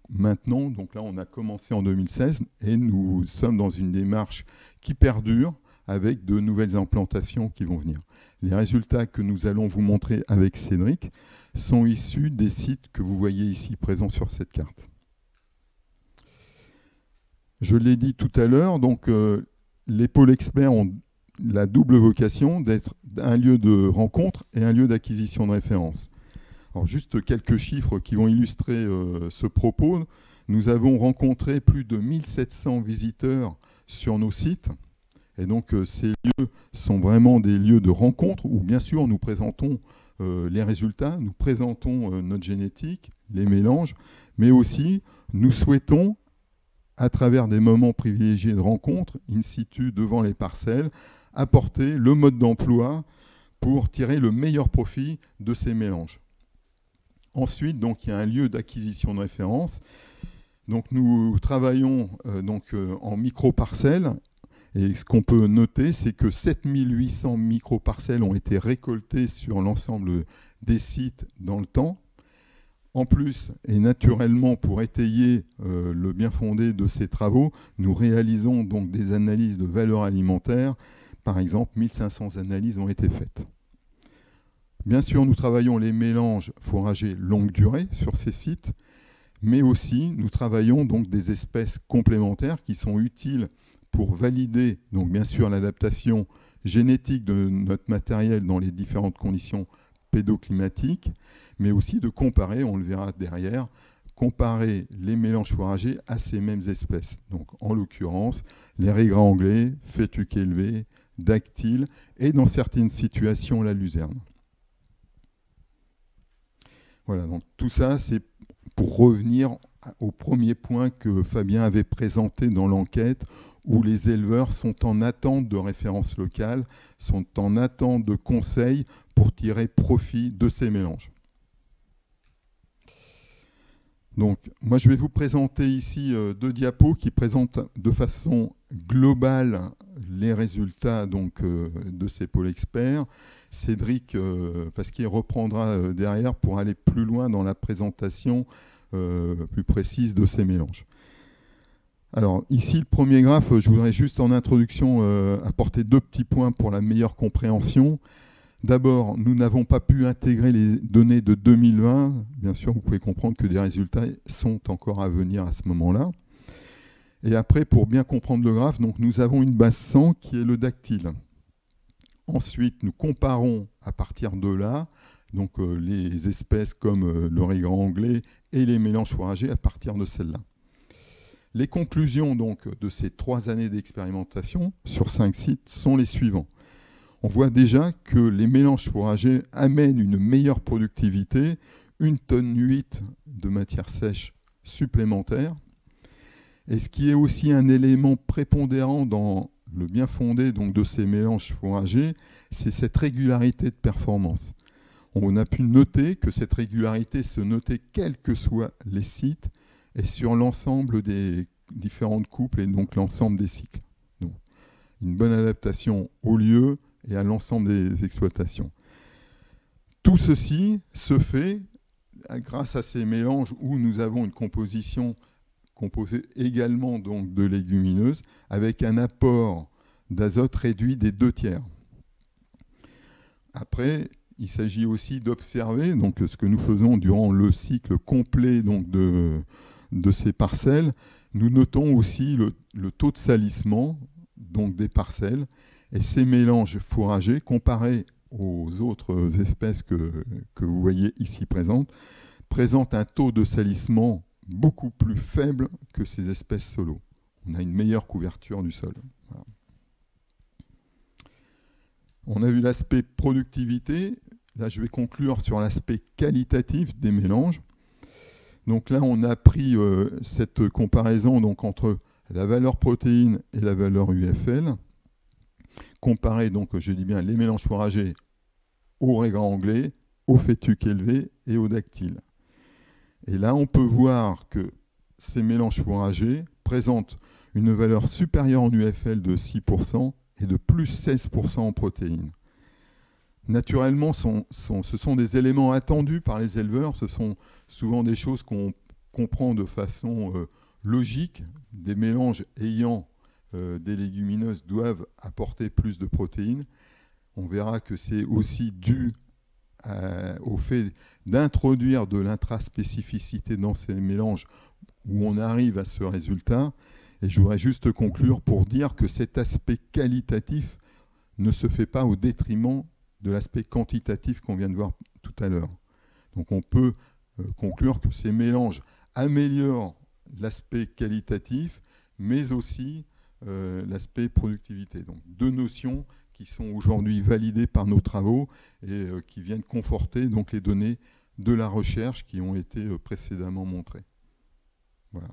Maintenant, donc là on a commencé en 2016 et nous sommes dans une démarche qui perdure avec de nouvelles implantations qui vont venir. Les résultats que nous allons vous montrer avec Cédric sont issus des sites que vous voyez ici présents sur cette carte. Je l'ai dit tout à l'heure, donc les pôles experts ont la double vocation d'être un lieu de rencontre et un lieu d'acquisition de référence. Alors juste quelques chiffres qui vont illustrer ce propos. Nous avons rencontré plus de 1700 visiteurs sur nos sites. Et donc ces lieux sont vraiment des lieux de rencontre où bien sûr nous présentons les résultats, nous présentons notre génétique, les mélanges, mais aussi nous souhaitons à travers des moments privilégiés de rencontre, in situ devant les parcelles, apporter le mode d'emploi pour tirer le meilleur profit de ces mélanges. Ensuite, donc, il y a un lieu d'acquisition de référence. Donc, nous travaillons en micro-parcelles. Et ce qu'on peut noter, c'est que 7800 micro-parcelles ont été récoltées sur l'ensemble des sites dans le temps. En plus, et naturellement, pour étayer le bien fondé de ces travaux, nous réalisons donc des analyses de valeur alimentaire. Par exemple, 1500 analyses ont été faites. Bien sûr, nous travaillons les mélanges fourragers longue durée sur ces sites, mais aussi nous travaillons donc des espèces complémentaires qui sont utiles pour valider, donc bien sûr, l'adaptation génétique de notre matériel dans les différentes conditions pédoclimatiques, mais aussi de comparer, on le verra derrière, comparer les mélanges fourragers à ces mêmes espèces. Donc, en l'occurrence, les raigrats anglais, fétuques élevés, dactyles, et dans certaines situations, la luzerne. Voilà, donc tout ça, c'est pour revenir au premier point que Fabien avait présenté dans l'enquête, où les éleveurs sont en attente de références locales, sont en attente de conseils pour tirer profit de ces mélanges. Donc, moi, je vais vous présenter ici 2 diapos qui présentent de façon global les résultats donc, de ces pôles experts. Cédric Pasquier reprendra derrière pour aller plus loin dans la présentation plus précise de ces mélanges. Alors ici, le premier graphe, je voudrais juste en introduction apporter 2 petits points pour la meilleure compréhension. D'abord, nous n'avons pas pu intégrer les données de 2020. Bien sûr, vous pouvez comprendre que des résultats sont encore à venir à ce moment-là. Et après, pour bien comprendre le graphe, donc, nous avons une base 100 qui est le dactyle. Ensuite, nous comparons à partir de là donc, les espèces comme l'origan anglais et les mélanges fourragers à partir de celle-là. Les conclusions donc, de ces 3 années d'expérimentation sur 5 sites sont les suivants. On voit déjà que les mélanges fourragers amènent une meilleure productivité, 1,8 tonne de matière sèche supplémentaire. Et ce qui est aussi un élément prépondérant dans le bien fondé donc, de ces mélanges fourragers, c'est cette régularité de performance. On a pu noter que cette régularité se notait quels que soient les sites et sur l'ensemble des différentes couples et donc l'ensemble des cycles. Donc, une bonne adaptation au lieu et à l'ensemble des exploitations. Tout ceci se fait grâce à ces mélanges où nous avons une composition composée également donc, de légumineuses avec un apport d'azote réduit des 2/3. Après, il s'agit aussi d'observer donc, ce que nous faisons durant le cycle complet donc, de ces parcelles. Nous notons aussi le taux de salissement donc, des parcelles. Et ces mélanges fourragers, comparés aux autres espèces que vous voyez ici présentes, présentent un taux de salissement beaucoup plus faible que ces espèces solo. On a une meilleure couverture du sol. Voilà. On a vu l'aspect productivité. Là, je vais conclure sur l'aspect qualitatif des mélanges. Donc là, on a pris cette comparaison donc, entre la valeur protéine et la valeur UFL. Comparer, donc, je dis bien, les mélanges fourragers au origan anglais, au fétuc élevé et au dactyle. Et là, on peut voir que ces mélanges fourragers présentent une valeur supérieure en UFL de 6% et de plus 16% en protéines. Naturellement, ce sont des éléments attendus par les éleveurs. Ce sont souvent des choses qu'on comprend de façon logique. Des mélanges ayant des légumineuses doivent apporter plus de protéines. On verra que c'est aussi dû au fait d'introduire de l'intraspécificité dans ces mélanges où on arrive à ce résultat. Et je voudrais juste conclure pour dire que cet aspect qualitatif ne se fait pas au détriment de l'aspect quantitatif qu'on vient de voir tout à l'heure. Donc on peut conclure que ces mélanges améliorent l'aspect qualitatif, mais aussi l'aspect productivité. Donc 2 notions qui sont aujourd'hui validées par nos travaux et qui viennent conforter donc, les données de la recherche qui ont été précédemment montrées. Voilà.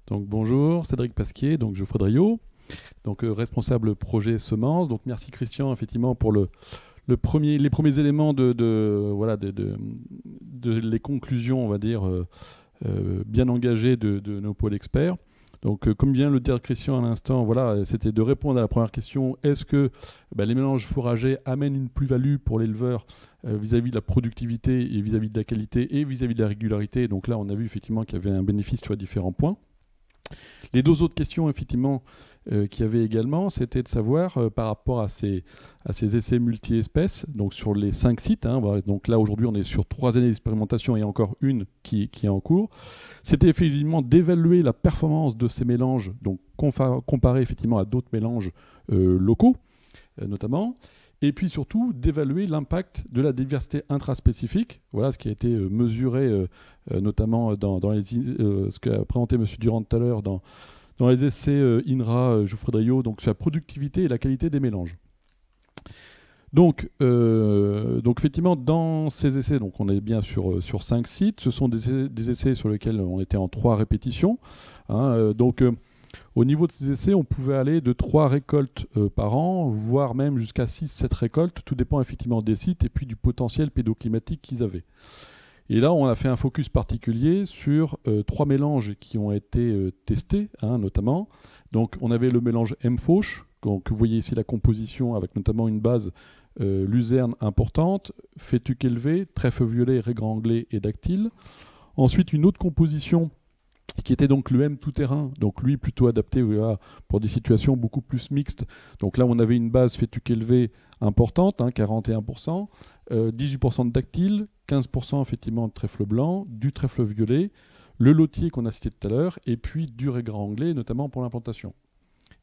Donc bonjour, Cédric Pasquier, donc Geoffroy Driot, donc responsable projet semences. Donc merci Christian effectivement pour les premiers éléments de les conclusions, on va dire, bien engagées de nos pôles experts. Donc comme vient le dire Christian à l'instant, voilà, c'était de répondre à la première question, est-ce que les mélanges fourragers amènent une plus-value pour l'éleveur vis-à-vis de la productivité et vis-à-vis de la qualité et vis-à-vis de la régularité. Donc là on a vu effectivement qu'il y avait un bénéfice sur différents points. Les 2 autres questions, effectivement, qu'il y avait également, c'était de savoir, par rapport à ces essais multi-espèces, donc sur les 5 sites, voilà, donc là, aujourd'hui, on est sur 3 années d'expérimentation et encore une qui est en cours, c'était effectivement d'évaluer la performance de ces mélanges, donc comparé effectivement à d'autres mélanges locaux, notamment, et puis surtout d'évaluer l'impact de la diversité intraspécifique, voilà ce qui a été mesuré notamment dans ce qu'a présenté M. Durand tout à l'heure dans les essais INRA Geoffroy Driot, donc sur la productivité et la qualité des mélanges. Donc effectivement, dans ces essais, donc on est bien sur 5 sites, ce sont des essais sur lesquels on était en 3 répétitions. Donc Au niveau de ces essais, on pouvait aller de 3 récoltes par an, voire même jusqu'à 6-7 récoltes. Tout dépend effectivement des sites et puis du potentiel pédoclimatique qu'ils avaient. Et là, on a fait un focus particulier sur 3 mélanges qui ont été testés, notamment. Donc, on avait le mélange M-Fauche. Donc, vous voyez ici la composition avec notamment une base luzerne importante, fétuque élevé, trèfle violet, régranglé et dactyle. Ensuite, une autre composition qui était donc le M tout-terrain, donc lui plutôt adapté pour des situations beaucoup plus mixtes. Donc là, on avait une base fétuque élevée importante, 41%, 18% de dactyle, 15% effectivement de trèfle blanc, du trèfle violet, le lotier qu'on a cité tout à l'heure, et puis du régranglé, notamment pour l'implantation.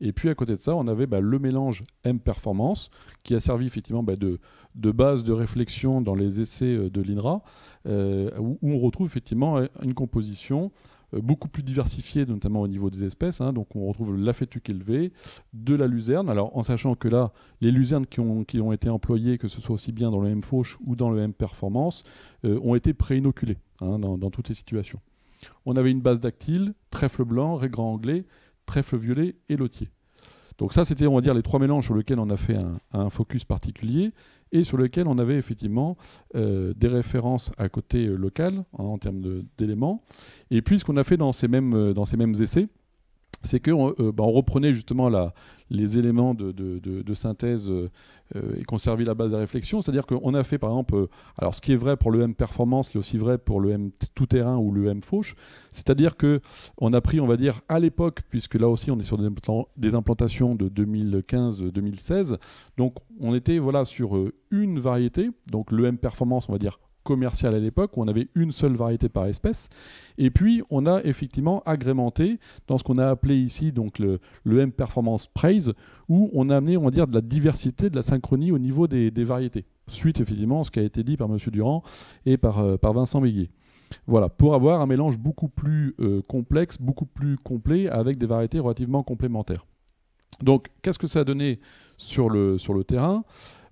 Et puis à côté de ça, on avait le mélange M-Performance, qui a servi effectivement de base de réflexion dans les essais de l'INRA, où on retrouve effectivement une composition beaucoup plus diversifiée, notamment au niveau des espèces. Donc on retrouve la fétuque élevée, de la luzerne, alors en sachant que là, les luzernes qui ont été employées, que ce soit aussi bien dans le M-Fauche ou dans le M-Performance, ont été pré-inoculées dans toutes les situations. On avait une base dactyle, trèfle blanc, régranglé, trèfle violet et lotier. Donc ça, c'était, on va dire, les 3 mélanges sur lesquels on a fait un focus particulier et sur lesquels on avait effectivement des références à côté local en termes d'éléments. Et puis, ce qu'on a fait dans ces mêmes essais, c'est qu'on on reprenait justement les éléments de synthèse et qu'on servait la base de réflexion. C'est-à-dire qu'on a fait, par exemple, alors ce qui est vrai pour le M-Performance, c'est aussi vrai pour le M tout-terrain ou le M-Fauche. C'est-à-dire qu'on a pris, on va dire, à l'époque, puisque là aussi on est sur des implantations de 2015-2016, donc on était sur une variété, donc le M-Performance, on va dire, commercial à l'époque, où on avait une seule variété par espèce. Et puis, on a effectivement agrémenté dans ce qu'on a appelé ici donc le M-Performance Praise, où on a amené, on va dire, de la diversité, de la synchronie au niveau des variétés. Suite, effectivement, à ce qui a été dit par M. Durand et par Vincent Béguier. Voilà, pour avoir un mélange beaucoup plus complexe, beaucoup plus complet, avec des variétés relativement complémentaires. Donc, qu'est-ce que ça a donné sur le terrain ?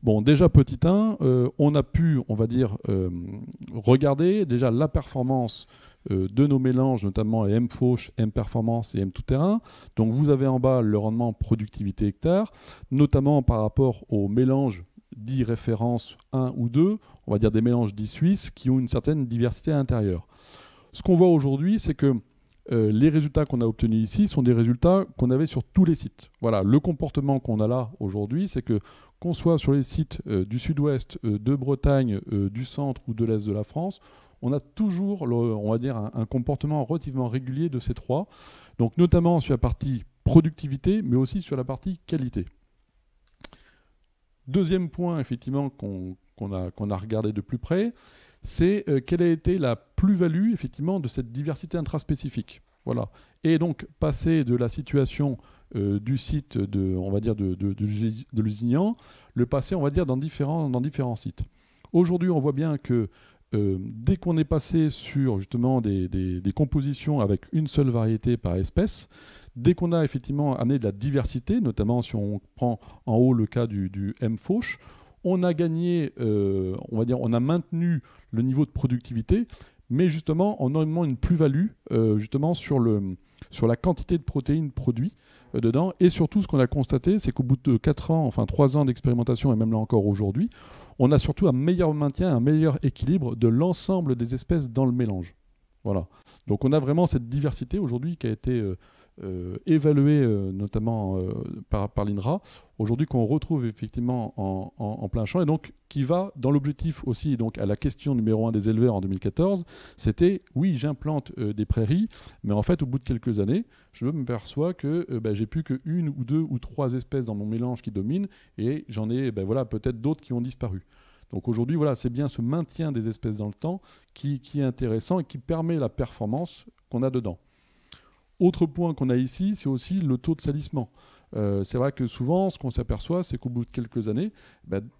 Bon, déjà petit 1, on a pu, on va dire, regarder déjà la performance de nos mélanges, notamment M-Fauche, M-Performance et M-Tout-Terrain. Donc vous avez en bas le rendement productivité hectare, notamment par rapport aux mélanges dits référence 1 ou 2, on va dire des mélanges dits suisses qui ont une certaine diversité à l'intérieur. Ce qu'on voit aujourd'hui, c'est que les résultats qu'on a obtenus ici sont des résultats qu'on avait sur tous les sites. Voilà, le comportement qu'on a là aujourd'hui, c'est que qu'on soit sur les sites du sud-ouest, de Bretagne, du centre ou de l'est de la France, on a toujours, on va dire, un comportement relativement régulier de ces 3, donc notamment sur la partie productivité, mais aussi sur la partie qualité. Deuxième point, effectivement, qu'on a regardé de plus près, c'est quelle a été la plus-value, effectivement, de cette diversité intraspécifique. Voilà. Et donc, passer de la situation du site on va dire, de Lusignan, le passer, on va dire, dans différents sites. Aujourd'hui, on voit bien que dès qu'on est passé sur, justement, des compositions avec une seule variété par espèce, dès qu'on a, effectivement, amené de la diversité, notamment si on prend en haut le cas du M-Fauche, on a gagné, on va dire, on a maintenu le niveau de productivité, mais justement en amenant une plus-value justement sur la quantité de protéines produites dedans. Et surtout, ce qu'on a constaté, c'est qu'au bout de 4 ans, enfin 3 ans d'expérimentation, et même là encore aujourd'hui, on a surtout un meilleur maintien, un meilleur équilibre de l'ensemble des espèces dans le mélange. Voilà. Donc on a vraiment cette diversité aujourd'hui qui a été évaluée notamment par l'INRA, aujourd'hui qu'on retrouve effectivement en plein champ, et donc qui va dans l'objectif aussi, donc à la question numéro 1 des éleveurs en 2014, c'était oui, j'implante des prairies, mais en fait au bout de quelques années, je me perçois que j'ai plus qu'une ou 2 ou 3 espèces dans mon mélange qui dominent, et j'en ai voilà, peut-être d'autres qui ont disparu. Donc aujourd'hui, voilà, c'est bien ce maintien des espèces dans le temps qui est intéressant et qui permet la performance qu'on a dedans. Autre point qu'on a ici, c'est aussi le taux de salissement. C'est vrai que souvent, ce qu'on s'aperçoit, c'est qu'au bout de quelques années,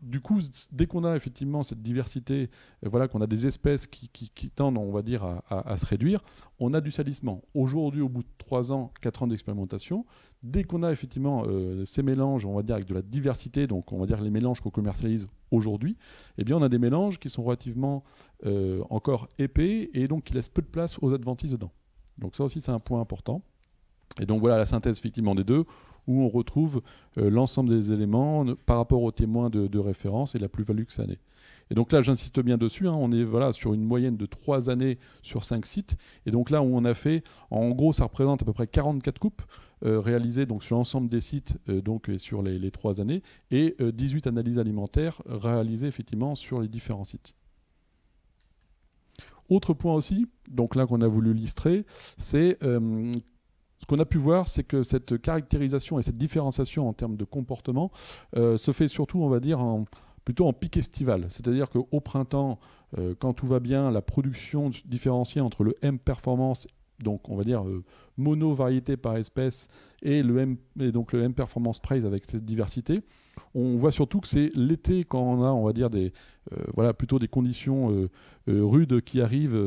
du coup, dès qu'on a effectivement cette diversité, voilà, qu'on a des espèces qui tendent, on va dire, à se réduire, on a du salissement. Aujourd'hui, au bout de 3 ans, 4 ans d'expérimentation, dès qu'on a effectivement ces mélanges, on va dire, avec de la diversité, donc on va dire les mélanges qu'on commercialise aujourd'hui, eh bien, on a des mélanges qui sont relativement encore épais et donc qui laissent peu de place aux adventices dedans. Donc ça aussi, c'est un point important. Et donc voilà la synthèse effectivement des deux, où on retrouve l'ensemble des éléments par rapport aux témoins de référence et la plus-value que ça ait. Et donc là, j'insiste bien dessus, on est sur une moyenne de 3 années sur 5 sites. Et donc là où on a fait, en gros, ça représente à peu près 44 coupes réalisées donc, sur l'ensemble des sites donc, sur les 3 années et 18 analyses alimentaires réalisées effectivement sur les différents sites. Autre point aussi, donc là qu'on a voulu illustrer, c'est ce qu'on a pu voir, c'est que cette caractérisation et cette différenciation en termes de comportement se fait surtout, on va dire, plutôt en pic estival. C'est-à-dire qu'au printemps, quand tout va bien, la production différenciée entre le M performance, donc on va dire mono-variété par espèce, et donc le M performance praise avec cette diversité, on voit surtout que c'est l'été quand on a, on va dire, plutôt des conditions rudes qui arrivent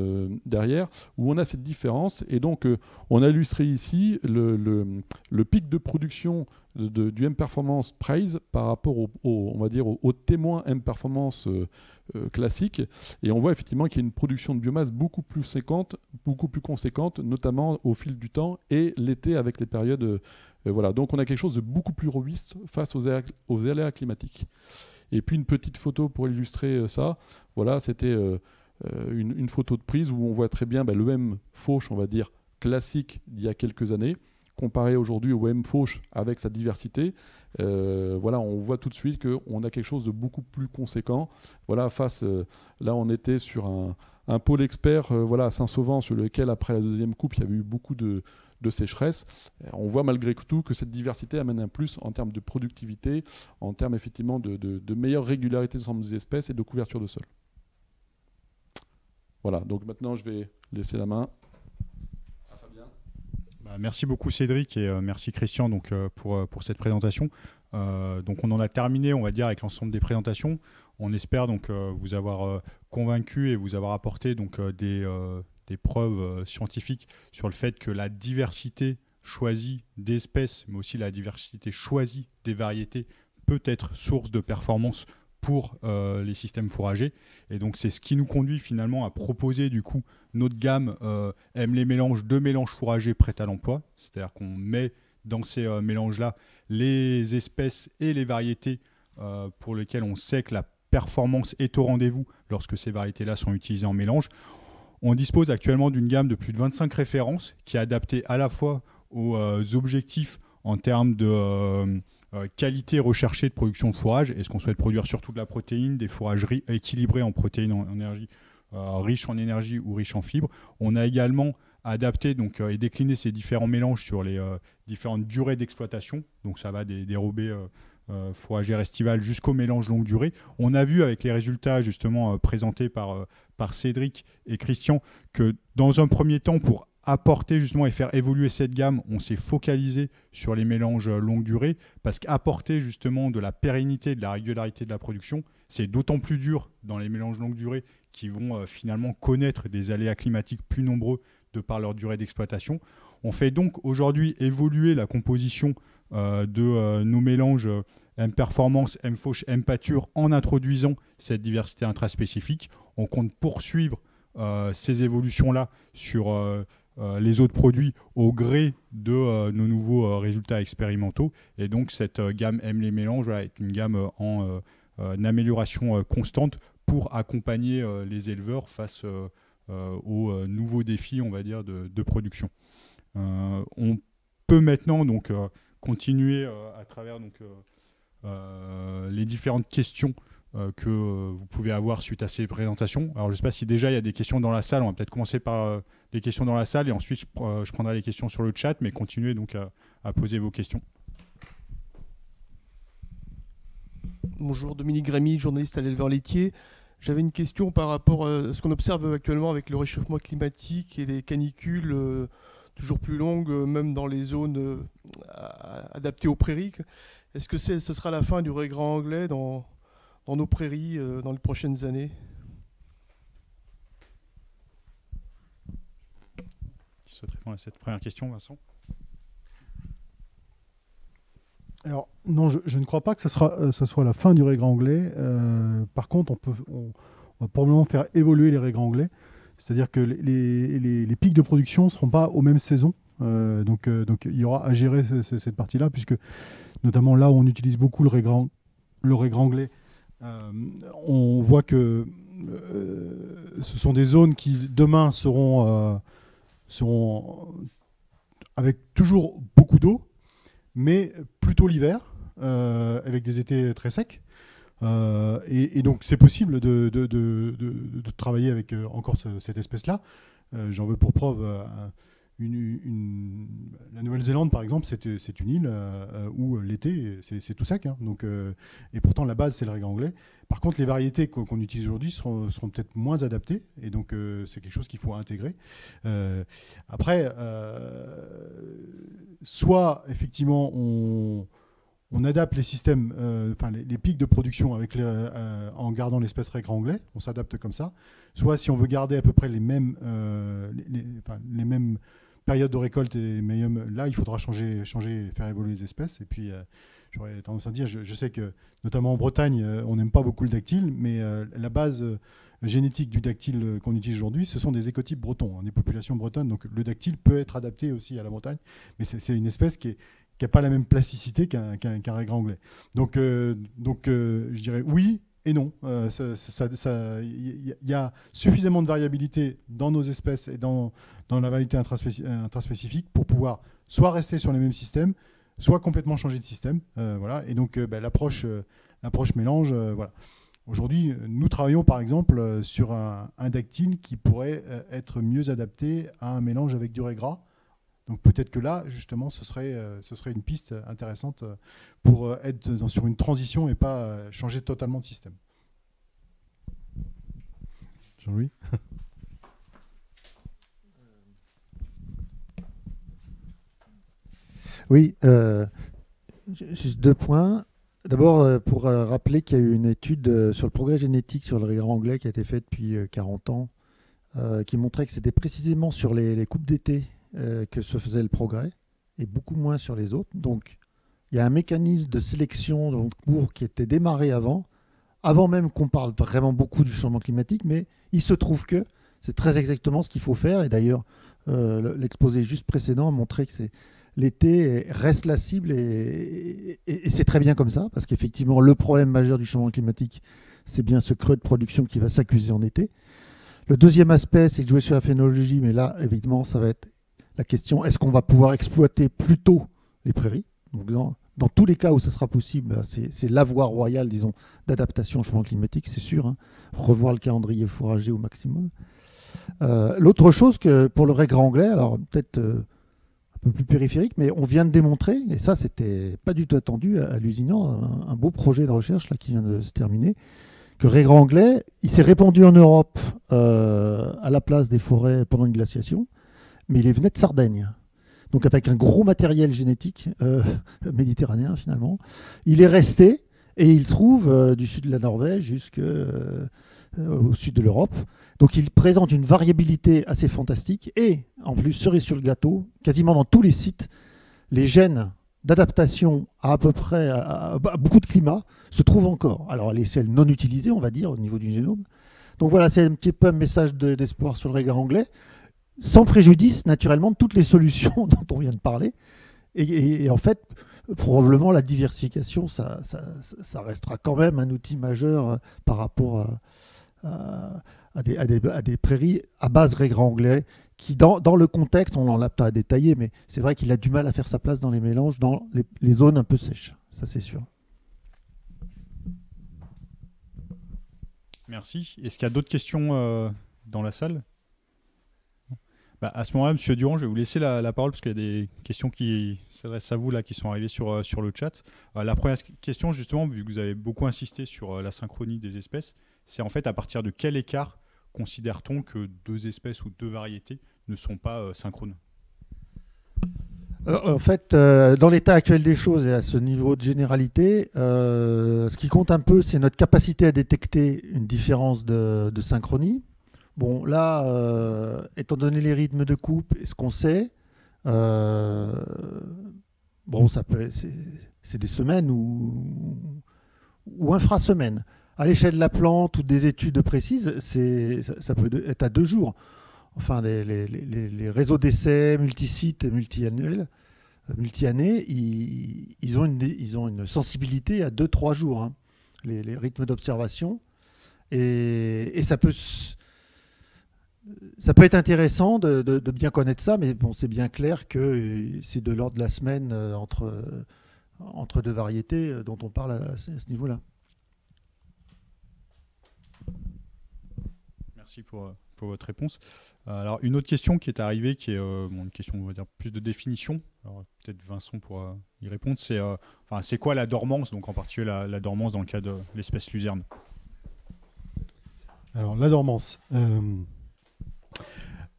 derrière, où on a cette différence. Et donc, on a illustré ici le pic de production du M-Performance Praise par rapport au témoin M-Performance classique. Et on voit effectivement qu'il y a une production de biomasse beaucoup plus conséquente, notamment au fil du temps et l'été avec les périodes... voilà. Donc on a quelque chose de beaucoup plus robuste face aux aléas climatiques. Et puis une petite photo pour illustrer ça. Voilà, c'était une photo de prise où on voit très bien le M fauche, on va dire, classique d'il y a quelques années, comparé aujourd'hui au M fauche avec sa diversité. Voilà, on voit tout de suite qu'on a quelque chose de beaucoup plus conséquent. Voilà, là on était sur un pôle expert à Saint-Sauvant, sur lequel après la deuxième coupe, il y avait eu beaucoup de sécheresse. On voit malgré tout que cette diversité amène un plus en termes de productivité, en termes effectivement de meilleure régularité de l'ensemble des espèces et de couverture de sol. Voilà, donc maintenant je vais laisser la main à Fabien.
Merci beaucoup Cédric et merci Christian donc, pour cette présentation. Donc on en a terminé, on va dire, avec l'ensemble des présentations. On espère donc vous avoir convaincu et vous avoir apporté donc des preuves scientifiques sur le fait que la diversité choisie d'espèces, mais aussi la diversité choisie des variétés peut être source de performance pour les systèmes fourragers. Et donc c'est ce qui nous conduit finalement à proposer du coup notre gamme aime les mélanges de mélanges fourragers prêts à l'emploi. C'est-à-dire qu'on met dans ces mélanges-là les espèces et les variétés pour lesquelles on sait que la performance est au rendez-vous lorsque ces variétés-là sont utilisées en mélange. On dispose actuellement d'une gamme de plus de 25 références qui est adaptée à la fois aux objectifs en termes de qualité recherchée de production de fourrage. Est-ce qu'on souhaite produire surtout de la protéine, des fourrages équilibrés en protéines, en énergie, riches en énergie ou riches en fibres. On a également adapté et décliné ces différents mélanges sur les différentes durées d'exploitation. Donc ça va des dérobées fourragères estivales jusqu'au mélange longue durée. On a vu avec les résultats justement présentés par Cédric et Christian que dans un premier temps, pour apporter justement et faire évoluer cette gamme, on s'est focalisé sur les mélanges longue durée parce qu'apporter justement de la pérennité, de la régularité de la production, c'est d'autant plus dur dans les mélanges longue durée qui vont finalement connaître des aléas climatiques plus nombreux de par leur durée d'exploitation. On fait donc aujourd'hui évoluer la composition de nos mélanges M-Performance, M-Fauche, M-Pâture en introduisant cette diversité intraspécifique. On compte poursuivre ces évolutions-là sur les autres produits au gré de nos nouveaux résultats expérimentaux. Et donc cette gamme aime les mélanges est une gamme en amélioration constante pour accompagner les éleveurs face aux nouveaux défis, on va dire, de production. On peut maintenant donc continuer à travers les différentes questions que vous pouvez avoir suite à ces présentations. Alors je ne sais pas si déjà il y a des questions dans la salle. On va peut-être commencer par les questions dans la salle et ensuite je prendrai les questions sur le chat, mais continuez donc à poser vos questions.
Bonjour, Dominique Grémy, journaliste à l'éleveur laitier. J'avais une question par rapport à ce qu'on observe actuellement avec le réchauffement climatique et les canicules toujours plus longues, même dans les zones adaptées aux prairies. Est-ce que ce sera la fin du raigrant anglais dans nos prairies dans les prochaines années?
Qui souhaite répondre à cette première question, Vincent?
Alors, non, je ne crois pas que ce soit la fin du raigrant anglais. Par contre, on va probablement faire évoluer les raigrants anglais. C'est-à-dire que les pics de production ne seront pas aux mêmes saisons. Donc il y aura à gérer cette partie-là, puisque notamment là où on utilise beaucoup le régranglé, on voit que ce sont des zones qui demain seront avec toujours beaucoup d'eau, mais plutôt l'hiver, avec des étés très secs. Et donc c'est possible de travailler avec encore cette espèce-là. J'en veux pour preuve la Nouvelle-Zélande, par exemple, c'est une île où l'été c'est tout sec, hein, donc, et pourtant la base c'est le régranglé. Par contre, les variétés qu'on utilise aujourd'hui seront peut-être moins adaptées, et donc c'est quelque chose qu'il faut intégrer. Après, soit effectivement on adapte les systèmes, les pics de production en gardant l'espèce régranglé, on s'adapte comme ça. Soit si on veut garder à peu près les mêmes périodes de récolte, là il faudra changer, faire évoluer les espèces. Et puis j'aurais tendance à dire, je sais que notamment en Bretagne, on n'aime pas beaucoup le dactyle, mais la base génétique du dactyle qu'on utilise aujourd'hui, ce sont des écotypes bretons, hein, des populations bretonnes. Donc le dactyle peut être adapté aussi à la Bretagne, mais c'est une espèce qui n'a pas la même plasticité qu'un régranglé. Donc je dirais oui et non. Il y a suffisamment de variabilité dans nos espèces et dans la variété intraspécifique pour pouvoir soit rester sur les mêmes systèmes, soit complètement changer de système. Voilà. Et donc l'approche mélange, voilà. Aujourd'hui, nous travaillons par exemple sur un dactyle qui pourrait être mieux adapté à un mélange avec du régras. Donc peut-être que là, justement, ce serait une piste intéressante pour être sur une transition et pas changer totalement de système. Jean-Louis ?
Oui, juste 2 points. D'abord, pour rappeler qu'il y a eu une étude sur le progrès génétique sur le régranglé qui a été faite depuis 40 ans, qui montrait que c'était précisément sur les coupes d'été que se faisait le progrès, et beaucoup moins sur les autres. Donc, il y a un mécanisme de sélection dans le cours qui était démarré avant même qu'on parle vraiment beaucoup du changement climatique, mais il se trouve que c'est très exactement ce qu'il faut faire. Et d'ailleurs, l'exposé juste précédent a montré que l'été reste la cible, et c'est très bien comme ça, parce qu'effectivement, le problème majeur du changement climatique, c'est bien ce creux de production qui va s'accuser en été. Le deuxième aspect, c'est de jouer sur la phénologie, mais là, évidemment, ça va être la question, est-ce qu'on va pouvoir exploiter plus tôt les prairies ? Donc, dans tous les cas où ça sera possible, c'est la voie royale, disons, d'adaptation au changement climatique, c'est sûr, hein, revoir le calendrier fourrager au maximum. L'autre chose que pour le régranglé, alors peut-être un peu plus périphérique, mais on vient de démontrer, et ça, c'était pas du tout attendu à Lusignan, un beau projet de recherche là, qui vient de se terminer, que le régranglé, il s'est répandu en Europe à la place des forêts pendant une glaciation, mais il venait de Sardaigne. Donc avec un gros matériel génétique méditerranéen finalement. Il est resté et il trouve du sud de la Norvège jusqu'au sud de l'Europe. Donc il présente une variabilité assez fantastique et en plus, cerise sur le gâteau, quasiment dans tous les sites, les gènes d'adaptation à peu près à beaucoup de climats se trouvent encore. Alors à l'échelle non utilisée, on va dire, au niveau du génome. Donc voilà, c'est un petit peu un message d'espoir sur le régranglé, sans préjudice, naturellement, de toutes les solutions dont on vient de parler. Et en fait, probablement, la diversification, ça restera quand même un outil majeur par rapport à des prairies à base régranglé, qui, dans le contexte, on n'en l'a pas détaillé, mais c'est vrai qu'il a du mal à faire sa place dans les mélanges, dans les zones un peu sèches. Ça, c'est sûr.
Merci. Est-ce qu'il y a d'autres questions dans la salle ? À ce moment-là, M. Durand, je vais vous laisser la parole parce qu'il y a des questions qui s'adressent à vous là, qui sont arrivées sur le chat. La première question, justement, vu que vous avez beaucoup insisté sur la synchronie des espèces, c'est en fait à partir de quel écart considère-t-on que 2 espèces ou 2 variétés ne sont pas synchrones ?
En fait, dans l'état actuel des choses et à ce niveau de généralité, ce qui compte un peu, c'est notre capacité à détecter une différence de synchronie. Bon, là, étant donné les rythmes de coupe et ce qu'on sait, c'est des semaines ou infrasemaines. À l'échelle de la plante ou des études précises, ça peut être à 2 jours. enfin les réseaux d'essais multisites et multi-années, ils ont une sensibilité à 2-3 jours, hein, les rythmes d'observation. Et ça peut être intéressant de bien connaître ça, mais bon, c'est bien clair que c'est de l'ordre de la semaine entre deux variétés dont on parle à ce niveau-là.
Merci pour votre réponse. Alors, une autre question qui est arrivée, qui est une question, on va dire, plus de définition. Alors, peut-être Vincent pourra y répondre. C'est quoi la dormance, donc en particulier la dormance dans le cas de l'espèce luzerne?
Alors, la dormance.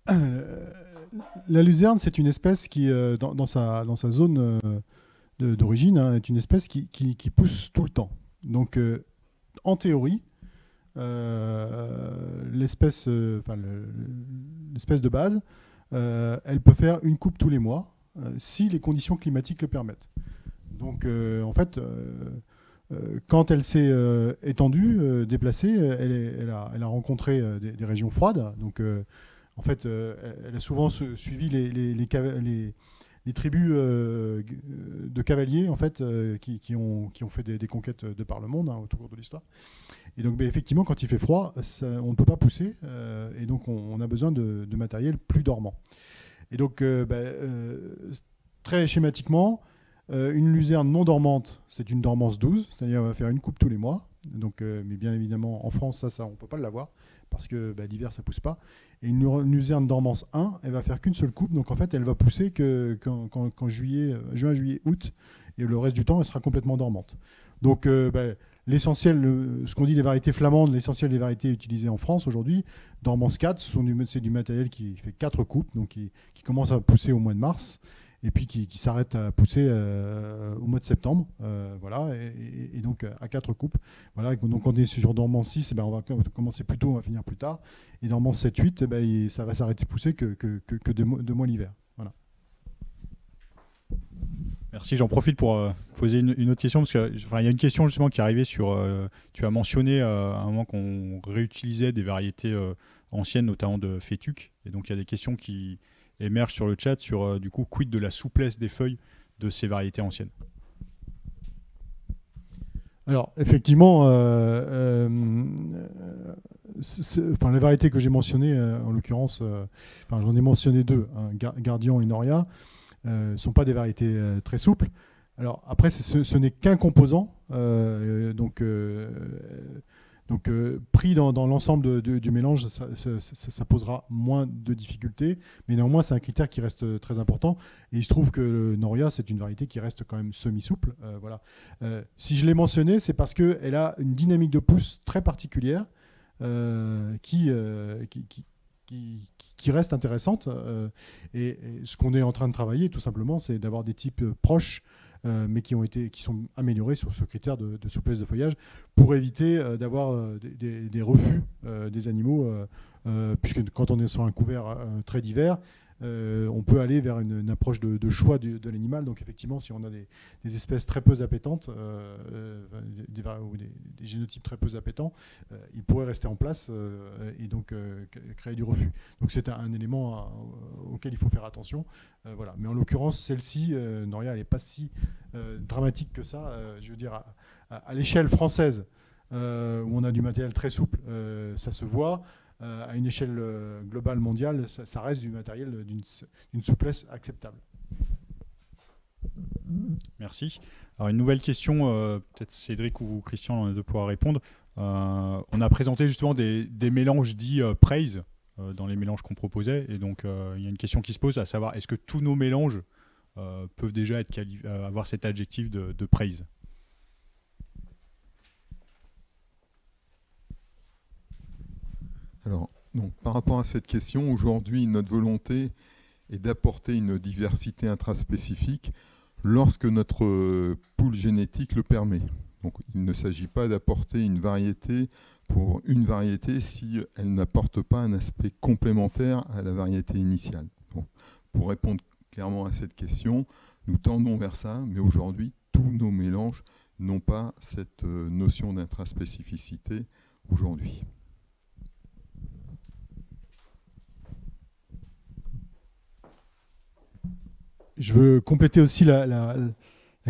La luzerne, c'est une espèce qui, dans sa zone d'origine, hein, est une espèce qui pousse tout le temps. Donc, en théorie, l'espèce de base, elle peut faire une coupe tous les mois si les conditions climatiques le permettent. Donc, en fait, quand elle s'est étendue, déplacée, elle a rencontré des régions froides. Donc, en fait, elle a souvent suivi les tribus de cavaliers, en fait, qui ont fait des conquêtes de par le monde, hein, au cours de l'histoire. Et donc, effectivement, quand il fait froid, on ne peut pas pousser, et donc on a besoin de matériel plus dormant. Et donc, très schématiquement, une luzerne non dormante, c'est une dormance 12, c'est-à-dire on va faire une coupe tous les mois. Donc, mais bien évidemment, en France, ça on ne peut pas l'avoir, parce que l'hiver, ça ne pousse pas. Et une luzerne dormance 1, elle va faire qu'une seule coupe, donc en fait, elle va pousser qu'en juin, juillet, août, et le reste du temps, elle sera complètement dormante. Donc, l'essentiel, ce qu'on dit des variétés flamandes, l'essentiel des variétés utilisées en France aujourd'hui, dormance 4, c'est du matériel qui fait 4 coupes, donc qui commence à pousser au mois de mars, et puis qui s'arrête à pousser au mois de septembre, voilà, et donc à 4 coupes. Voilà, donc on est sur dormance 6, on va commencer plus tôt, on va finir plus tard, et dormance 7-8, ça va s'arrêter de pousser que 2 mois l'hiver. Voilà.
Merci, j'en profite pour poser une autre question, parce qu'il y a une question justement qui est arrivée sur, tu as mentionné à un moment qu'on réutilisait des variétés anciennes, notamment de fétuc, et donc il y a des questions qui émergent sur le chat sur, du coup, quid de la souplesse des feuilles de ces variétés anciennes?
Alors, effectivement, les variétés que j'ai mentionnées, en l'occurrence, j'en ai mentionné 2, hein, Guardian et Noria, ne sont pas des variétés très souples. Alors, après, ce n'est qu'un composant, donc pris dans l'ensemble du mélange, ça posera moins de difficultés, mais néanmoins c'est un critère qui reste très important. Et il se trouve que le Noria, c'est une variété qui reste quand même semi-souple. Voilà. Si je l'ai mentionné, c'est parce qu'elle a une dynamique de pousse très particulière qui reste intéressante. Et ce qu'on est en train de travailler, tout simplement, c'est d'avoir des types proches, mais qui sont améliorés sur ce critère de souplesse de feuillage pour éviter d'avoir des refus des animaux, puisque quand on est sur un couvert très divers, on peut aller vers une approche de choix de l'animal. Donc effectivement, si on a des espèces très peu appétantes, ou des génotypes très peu appétants, ils pourraient rester en place et donc créer du refus. Donc c'est un élément auquel il faut faire attention. Voilà. Mais en l'occurrence, celle-ci, Noria, elle n'est pas si dramatique que ça. Je veux dire, à l'échelle française, où on a du matériel très souple, ça se voit. À une échelle globale mondiale, ça reste du matériel d'une souplesse acceptable.
Merci. Alors une nouvelle question, peut-être Cédric ou Christian de pouvoir répondre. On a présenté justement des mélanges dits praise dans les mélanges qu'on proposait, et donc il y a une question qui se pose, à savoir est-ce que tous nos mélanges peuvent déjà avoir cet adjectif de praise?
Alors, donc, par rapport à cette question, aujourd'hui, notre volonté est d'apporter une diversité intraspécifique lorsque notre pool génétique le permet. Donc, il ne s'agit pas d'apporter une variété pour une variété si elle n'apporte pas un aspect complémentaire à la variété initiale. Donc, pour répondre clairement à cette question, nous tendons vers ça, mais aujourd'hui, tous nos mélanges n'ont pas cette notion d'intraspécificité aujourd'hui.
je veux compléter aussi la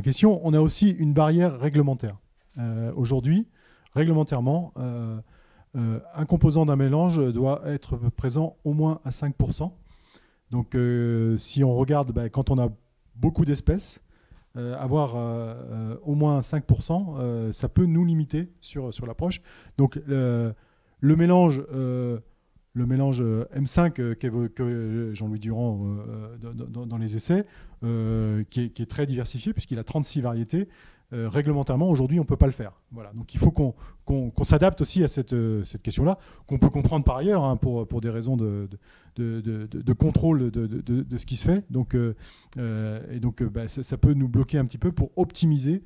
question. On a aussi une barrière réglementaire. Aujourd'hui, réglementairement, un composant d'un mélange doit être présent au moins à 5%. Donc, si on regarde, quand on a beaucoup d'espèces, avoir au moins 5%, ça peut nous limiter sur l'approche. Donc, le mélange M5 qu'évoque Jean-Louis Durand dans les essais, qui est très diversifié puisqu'il a 36 variétés, réglementairement, aujourd'hui, on ne peut pas le faire. Voilà. Donc il faut qu'on s'adapte aussi à cette question-là, qu'on peut comprendre par ailleurs, hein, pour des raisons de contrôle de ce qui se fait. Donc, ça peut nous bloquer un petit peu pour optimiser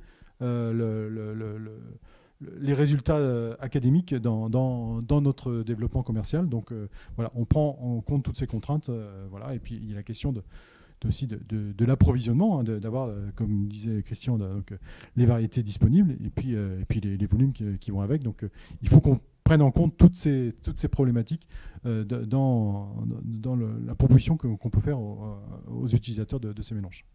les résultats académiques dans notre développement commercial. Donc voilà, on prend en compte toutes ces contraintes. Voilà. Et puis il y a la question aussi de l'approvisionnement, hein, d'avoir, comme disait Christian, donc, les variétés disponibles et puis les volumes qui vont avec. Donc il faut qu'on prenne en compte toutes ces problématiques dans la proposition qu'on peut faire aux utilisateurs de ces mélanges.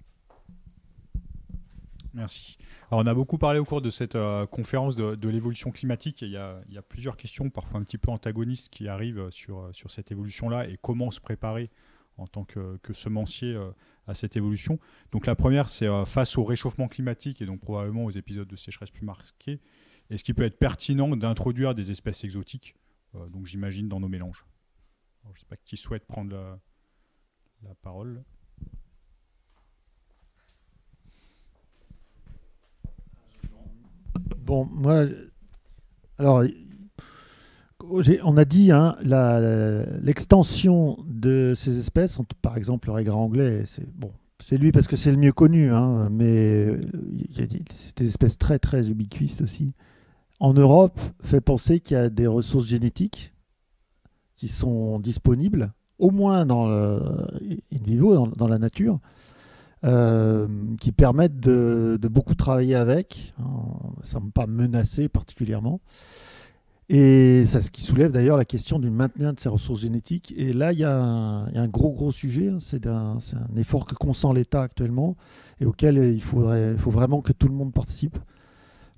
Merci. Alors on a beaucoup parlé au cours de cette conférence de l'évolution climatique. Et il y a plusieurs questions, parfois un petit peu antagonistes, qui arrivent sur cette évolution-là et comment se préparer en tant que semencier à cette évolution. Donc la première, c'est face au réchauffement climatique et donc probablement aux épisodes de sécheresse plus marqués, est-ce qu'il peut être pertinent d'introduire des espèces exotiques, donc j'imagine dans nos mélanges. Alors, je ne sais pas qui souhaite prendre la parole.
Bon, moi, alors, on a dit, hein, l'extension de ces espèces, par exemple le raigrand anglais, c'est lui parce que c'est le mieux connu, hein, mais c'est des espèces très très ubiquistes aussi. En Europe, fait penser qu'il y a des ressources génétiques qui sont disponibles, au moins in vivo, dans la nature, qui permettent de beaucoup travailler avec, hein, ça ne me pas menacé particulièrement. Et c'est ce qui soulève d'ailleurs la question du maintien de ces ressources génétiques. Et là, il y a un gros sujet. Hein. C'est un effort que consent l'État actuellement et auquel il faut vraiment que tout le monde participe.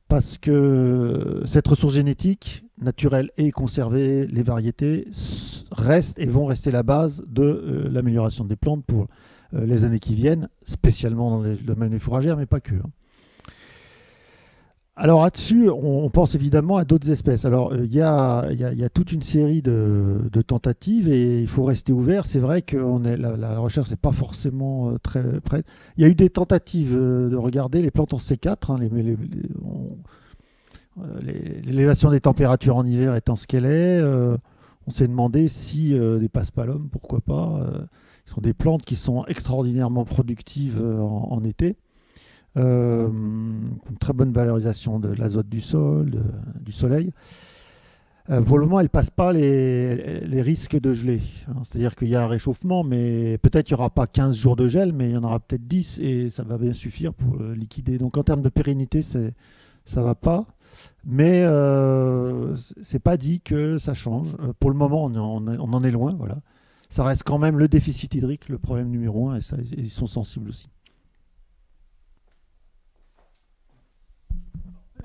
Parce que cette ressource génétique, naturelle et conservée, les variétés, restent et vont rester la base de l'amélioration des plantes pour les années qui viennent, spécialement dans le domaine des fourragères, mais pas que. Hein. Alors là-dessus, on pense évidemment à d'autres espèces. Alors il y a toute une série de tentatives et il faut rester ouvert. C'est vrai que la recherche n'est pas forcément très prête. Il y a eu des tentatives de regarder les plantes en C4, hein, l'élévation des températures en hiver étant ce qu'elle est. On s'est demandé si des paspalum, pourquoi pas. Ce sont des plantes qui sont extraordinairement productives en été. Une très bonne valorisation de l'azote du sol, du soleil. Pour le moment, elle ne passe pas les risques de gelée. Hein. C'est-à-dire qu'il y a un réchauffement, mais peut-être qu'il n'y aura pas 15 jours de gel, mais il y en aura peut-être 10 et ça va bien suffire pour liquider. Donc en termes de pérennité, ça ne va pas. Mais ce n'est pas dit que ça change. Pour le moment, on en est loin. Voilà. Ça reste quand même le déficit hydrique, le problème numéro 1, et ça, ils sont sensibles aussi.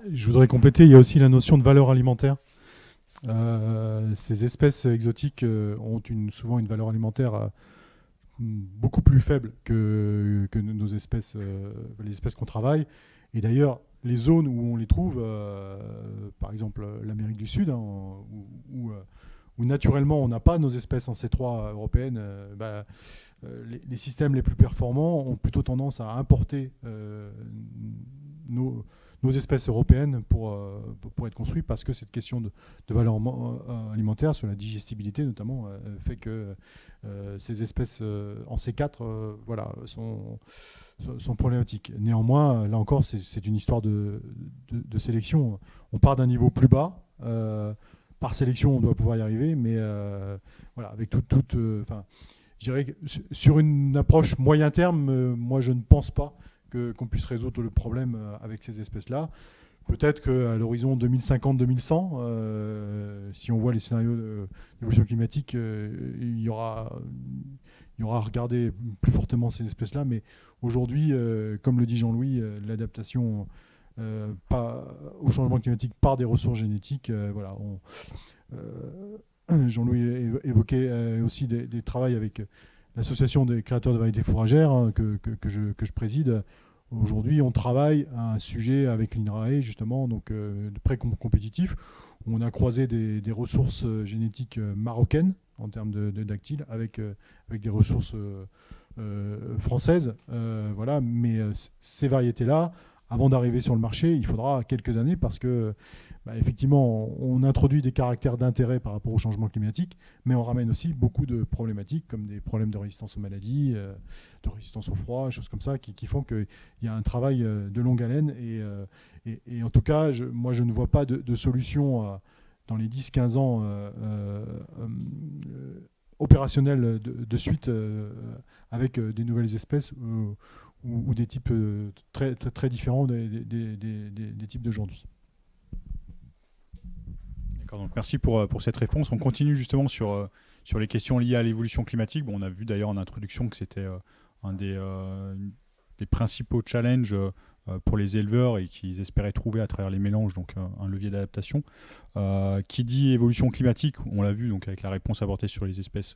Je voudrais compléter, il y a aussi la notion de valeur alimentaire. Ces espèces exotiques ont souvent une valeur alimentaire beaucoup plus faible que nos espèces, les espèces qu'on travaille. Et d'ailleurs, les zones où on les trouve, par exemple l'Amérique du Sud, hein, où naturellement on n'a pas nos espèces en C3 européennes, les systèmes les plus performants ont plutôt tendance à importer nos espèces européennes pour être construites, parce que cette question de valeur alimentaire, sur la digestibilité notamment, fait que ces espèces en C4 sont problématiques. Néanmoins, là encore, c'est une histoire de sélection. On part d'un niveau plus bas. Par sélection, on doit pouvoir y arriver, mais voilà, avec je dirais que sur une approche moyen terme, moi je ne pense pas qu'on puisse résoudre le problème avec ces espèces-là. peut-être qu'à l'horizon 2050-2100, si on voit les scénarios d'évolution climatique, il y aura à regarder plus fortement ces espèces-là. Mais aujourd'hui, comme le dit Jean-Louis, l'adaptation au changement climatique par des ressources génétiques, voilà. Jean-Louis évoquait aussi des travaux avec l'association des créateurs de variétés fourragères, hein, que je préside. Aujourd'hui, on travaille à un sujet avec l'INRAE, justement, donc de près compétitif, où on a croisé des ressources génétiques marocaines en termes de dactyles avec des ressources françaises. Voilà. Mais ces variétés-là, avant d'arriver sur le marché, il faudra quelques années parce que, effectivement, on introduit des caractères d'intérêt par rapport au changement climatique, mais on ramène aussi beaucoup de problématiques comme des problèmes de résistance aux maladies, de résistance au froid, des choses comme ça, qui font qu'il y a un travail de longue haleine. Et en tout cas, moi, je ne vois pas de solution dans les 10-15 ans opérationnelle de suite avec des nouvelles espèces ou des types très, très, très différents des types d'aujourd'hui.
D'accord, donc merci pour cette réponse. On continue justement sur les questions liées à l'évolution climatique. Bon, on a vu d'ailleurs en introduction que c'était un des principaux challenges pour les éleveurs et qu'ils espéraient trouver à travers les mélanges, donc un levier d'adaptation. Qui dit évolution climatique, on l'a vu donc avec la réponse apportée sur les espèces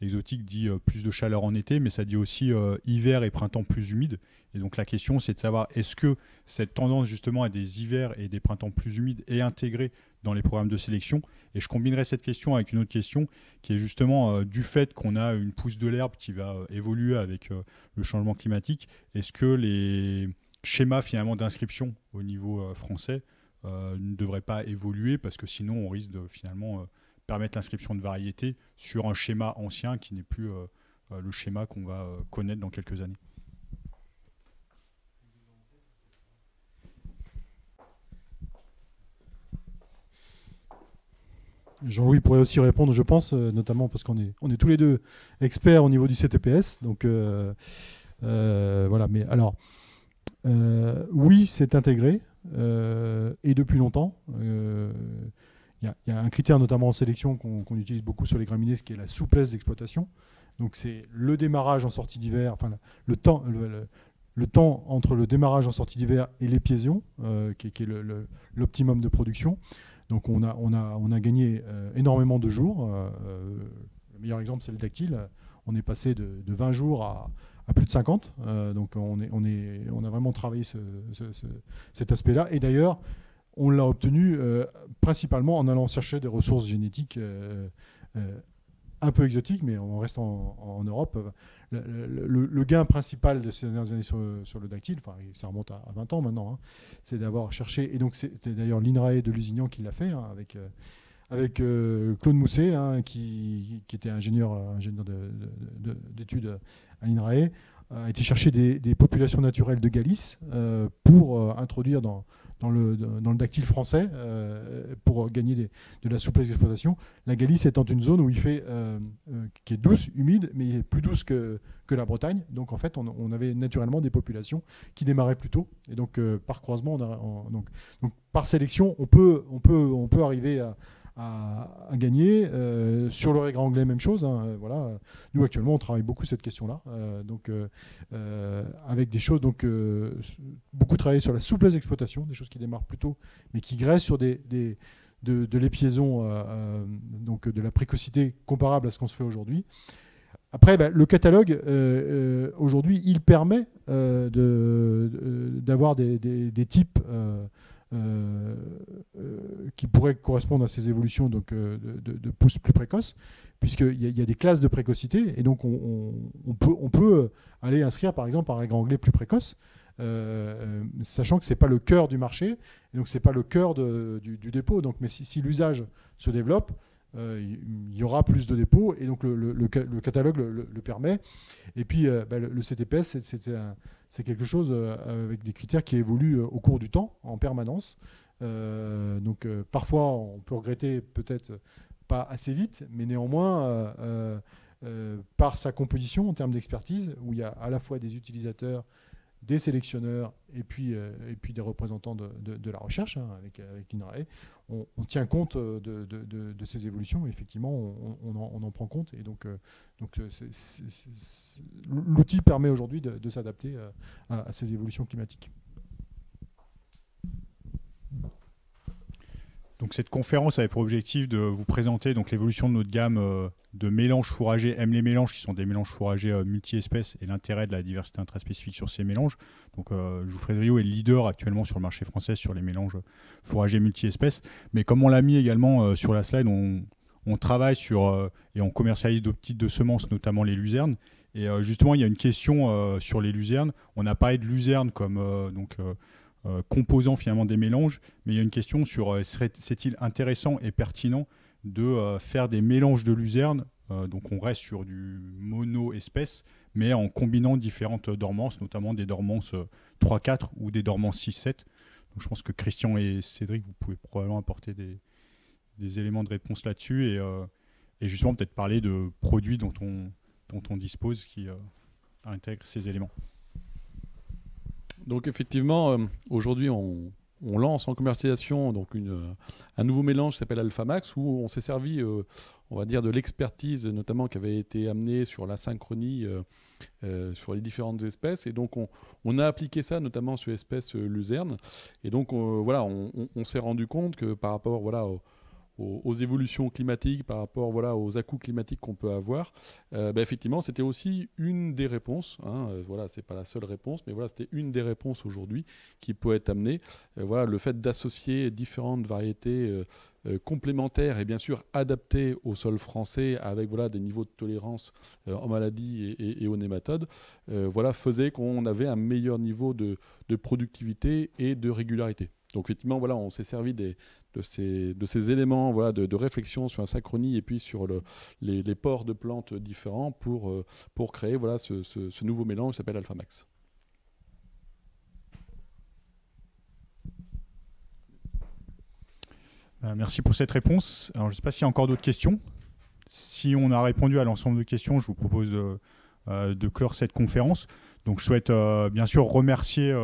exotiques, dit plus de chaleur en été, mais ça dit aussi hiver et printemps plus humides. Et donc la question, c'est de savoir est-ce que cette tendance justement à des hivers et des printemps plus humides est intégrée dans les programmes de sélection. Et je combinerai cette question avec une autre question qui est justement du fait qu'on a une pousse de l'herbe qui va évoluer avec le changement climatique. Est-ce que les schémas finalement d'inscription au niveau français ne devraient pas évoluer parce que sinon on risque de finalement permettre l'inscription de variétés sur un schéma ancien qui n'est plus le schéma qu'on va connaître dans quelques années.
Jean-Louis pourrait aussi répondre, je pense, notamment parce qu'on est tous les deux experts au niveau du CTPS. Donc voilà. Mais alors, oui, c'est intégré et depuis longtemps. Il y a un critère notamment en sélection qu'on utilise beaucoup sur les graminées, ce qui est la souplesse d'exploitation. Donc c'est le démarrage en sortie d'hiver, enfin le temps entre le démarrage en sortie d'hiver et l'épiésion, qui est l'optimum de production. Donc on a gagné énormément de jours. Le meilleur exemple, c'est le dactyle. On est passé de 20 jours à plus de 50. Donc on a vraiment travaillé cet aspect-là. Et d'ailleurs, on l'a obtenu principalement en allant chercher des ressources génétiques un peu exotiques, mais on reste en Europe. Le gain principal de ces dernières années sur le dactyle, enfin, ça remonte à 20 ans maintenant, hein, c'est d'avoir cherché, et donc c'était d'ailleurs l'INRAE de Lusignan qui l'a fait, hein, avec Claude Mousset, hein, qui était ingénieur d'études à l'INRAE, a été chercher des populations naturelles de Galice pour introduire dans le dactyle français pour gagner de la souplesse d'exploitation. La Galice étant une zone où il fait qui est douce, humide, mais plus douce que la Bretagne. Donc en fait, on avait naturellement des populations qui démarraient plus tôt. Et donc par croisement, donc par sélection, on peut arriver à gagner. Sur le raigré anglais, même chose. Hein, voilà. Nous, actuellement, on travaille beaucoup cette question-là. Avec des choses, beaucoup travaillé sur la souplesse d'exploitation, des choses qui démarrent plus tôt, mais qui graissent sur de l'épiaison, donc de la précocité comparable à ce qu'on se fait aujourd'hui. Après, le catalogue, aujourd'hui, il permet d'avoir des types qui pourraient correspondre à ces évolutions donc, de pousses plus précoces, puisqu'il y a des classes de précocité, et donc on peut aller inscrire par exemple un raigré anglais plus précoce, sachant que ce n'est pas le cœur du marché, et donc ce n'est pas le cœur du dépôt. Donc, mais si l'usage se développe, il y aura plus de dépôts, et donc le catalogue le permet. Et puis le CTPS, c'est quelque chose avec des critères qui évoluent au cours du temps, en permanence. Donc parfois, on peut regretter peut-être pas assez vite, mais néanmoins, par sa composition en termes d'expertise, où il y a à la fois des utilisateurs, des sélectionneurs et puis des représentants de la recherche, hein, avec l'INRAE, on tient compte de ces évolutions. Et effectivement, on en prend compte. Et donc l'outil permet aujourd'hui de s'adapter à ces évolutions climatiques.
Donc cette conférence avait pour objectif de vous présenter donc l'évolution de notre gamme de mélanges fourragers, les mélanges qui sont des mélanges fourragers multi-espèces et l'intérêt de la diversité intraspécifique sur ces mélanges. Donc Jouffret Drillaud est le leader actuellement sur le marché français sur les mélanges fourragers multi-espèces. Mais comme on l'a mis également sur la slide, on travaille sur et on commercialise d'autres types de semences, notamment les luzernes. Et justement, il y a une question sur les luzernes. On a parlé de luzerne comme composant finalement des mélanges, mais il y a une question sur c'est-il intéressant et pertinent de faire des mélanges de luzerne, donc on reste sur du mono-espèce, mais en combinant différentes dormances, notamment des dormances 3-4 ou des dormances 6-7. Donc je pense que Christian et Cédric, vous pouvez probablement apporter des éléments de réponse là-dessus et justement peut-être parler de produits dont on dispose qui intègrent ces éléments.
Donc effectivement, aujourd'hui, on lance en commercialisation donc un nouveau mélange qui s'appelle Alphamax, où on s'est servi, on va dire, de l'expertise notamment qui avait été amenée sur la synchronie sur les différentes espèces. Et donc on a appliqué ça notamment sur l'espèce luzerne. Et donc voilà, on s'est rendu compte que par rapport aux évolutions climatiques, par rapport aux à-coups climatiques qu'on peut avoir, effectivement, c'était aussi une des réponses. Voilà, c'est pas la seule réponse, mais voilà, c'était une des réponses aujourd'hui qui peut être amenée. Voilà, le fait d'associer différentes variétés complémentaires et bien sûr adaptées au sol français avec des niveaux de tolérance en maladies et aux nématodes, faisait qu'on avait un meilleur niveau de productivité et de régularité. Donc effectivement, on s'est servi de ces éléments de réflexion sur la synchronie et puis sur les ports de plantes différents pour créer ce nouveau mélange qui s'appelle Alphamax.
Merci pour cette réponse. Alors, je ne sais pas s'il y a encore d'autres questions. Si on a répondu à l'ensemble de questions, je vous propose de clore cette conférence. Donc, je souhaite bien sûr remercier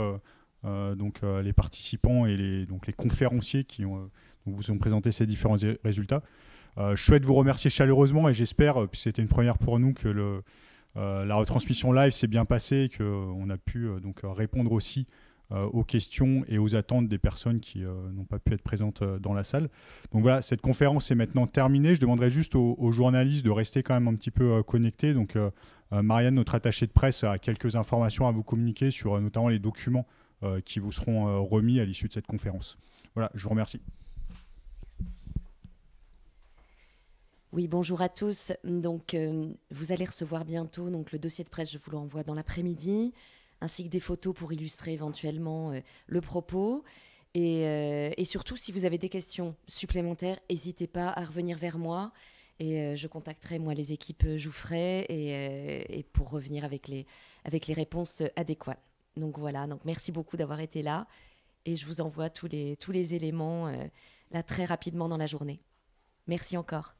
les participants et les conférenciers qui vous ont présenté ces différents résultats. Je souhaite vous remercier chaleureusement et j'espère, puis c'était une première pour nous, que la retransmission live s'est bien passée et qu'on a pu répondre aussi aux questions et aux attentes des personnes qui n'ont pas pu être présentes dans la salle. Donc voilà, cette conférence est maintenant terminée. Je demanderai juste aux journalistes de rester quand même un petit peu connectés. Donc Marianne, notre attachée de presse, a quelques informations à vous communiquer sur notamment les documents qui vous seront remis à l'issue de cette conférence. Voilà, je vous remercie.
Oui, bonjour à tous. Donc, vous allez recevoir bientôt le dossier de presse, je vous l'envoie dans l'après-midi, ainsi que des photos pour illustrer éventuellement le propos. Et surtout, si vous avez des questions supplémentaires, n'hésitez pas à revenir vers moi. Et je contacterai moi les équipes Jouffret et pour revenir avec les réponses adéquates. Donc voilà, merci beaucoup d'avoir été là et je vous envoie tous les éléments là très rapidement dans la journée. Merci encore.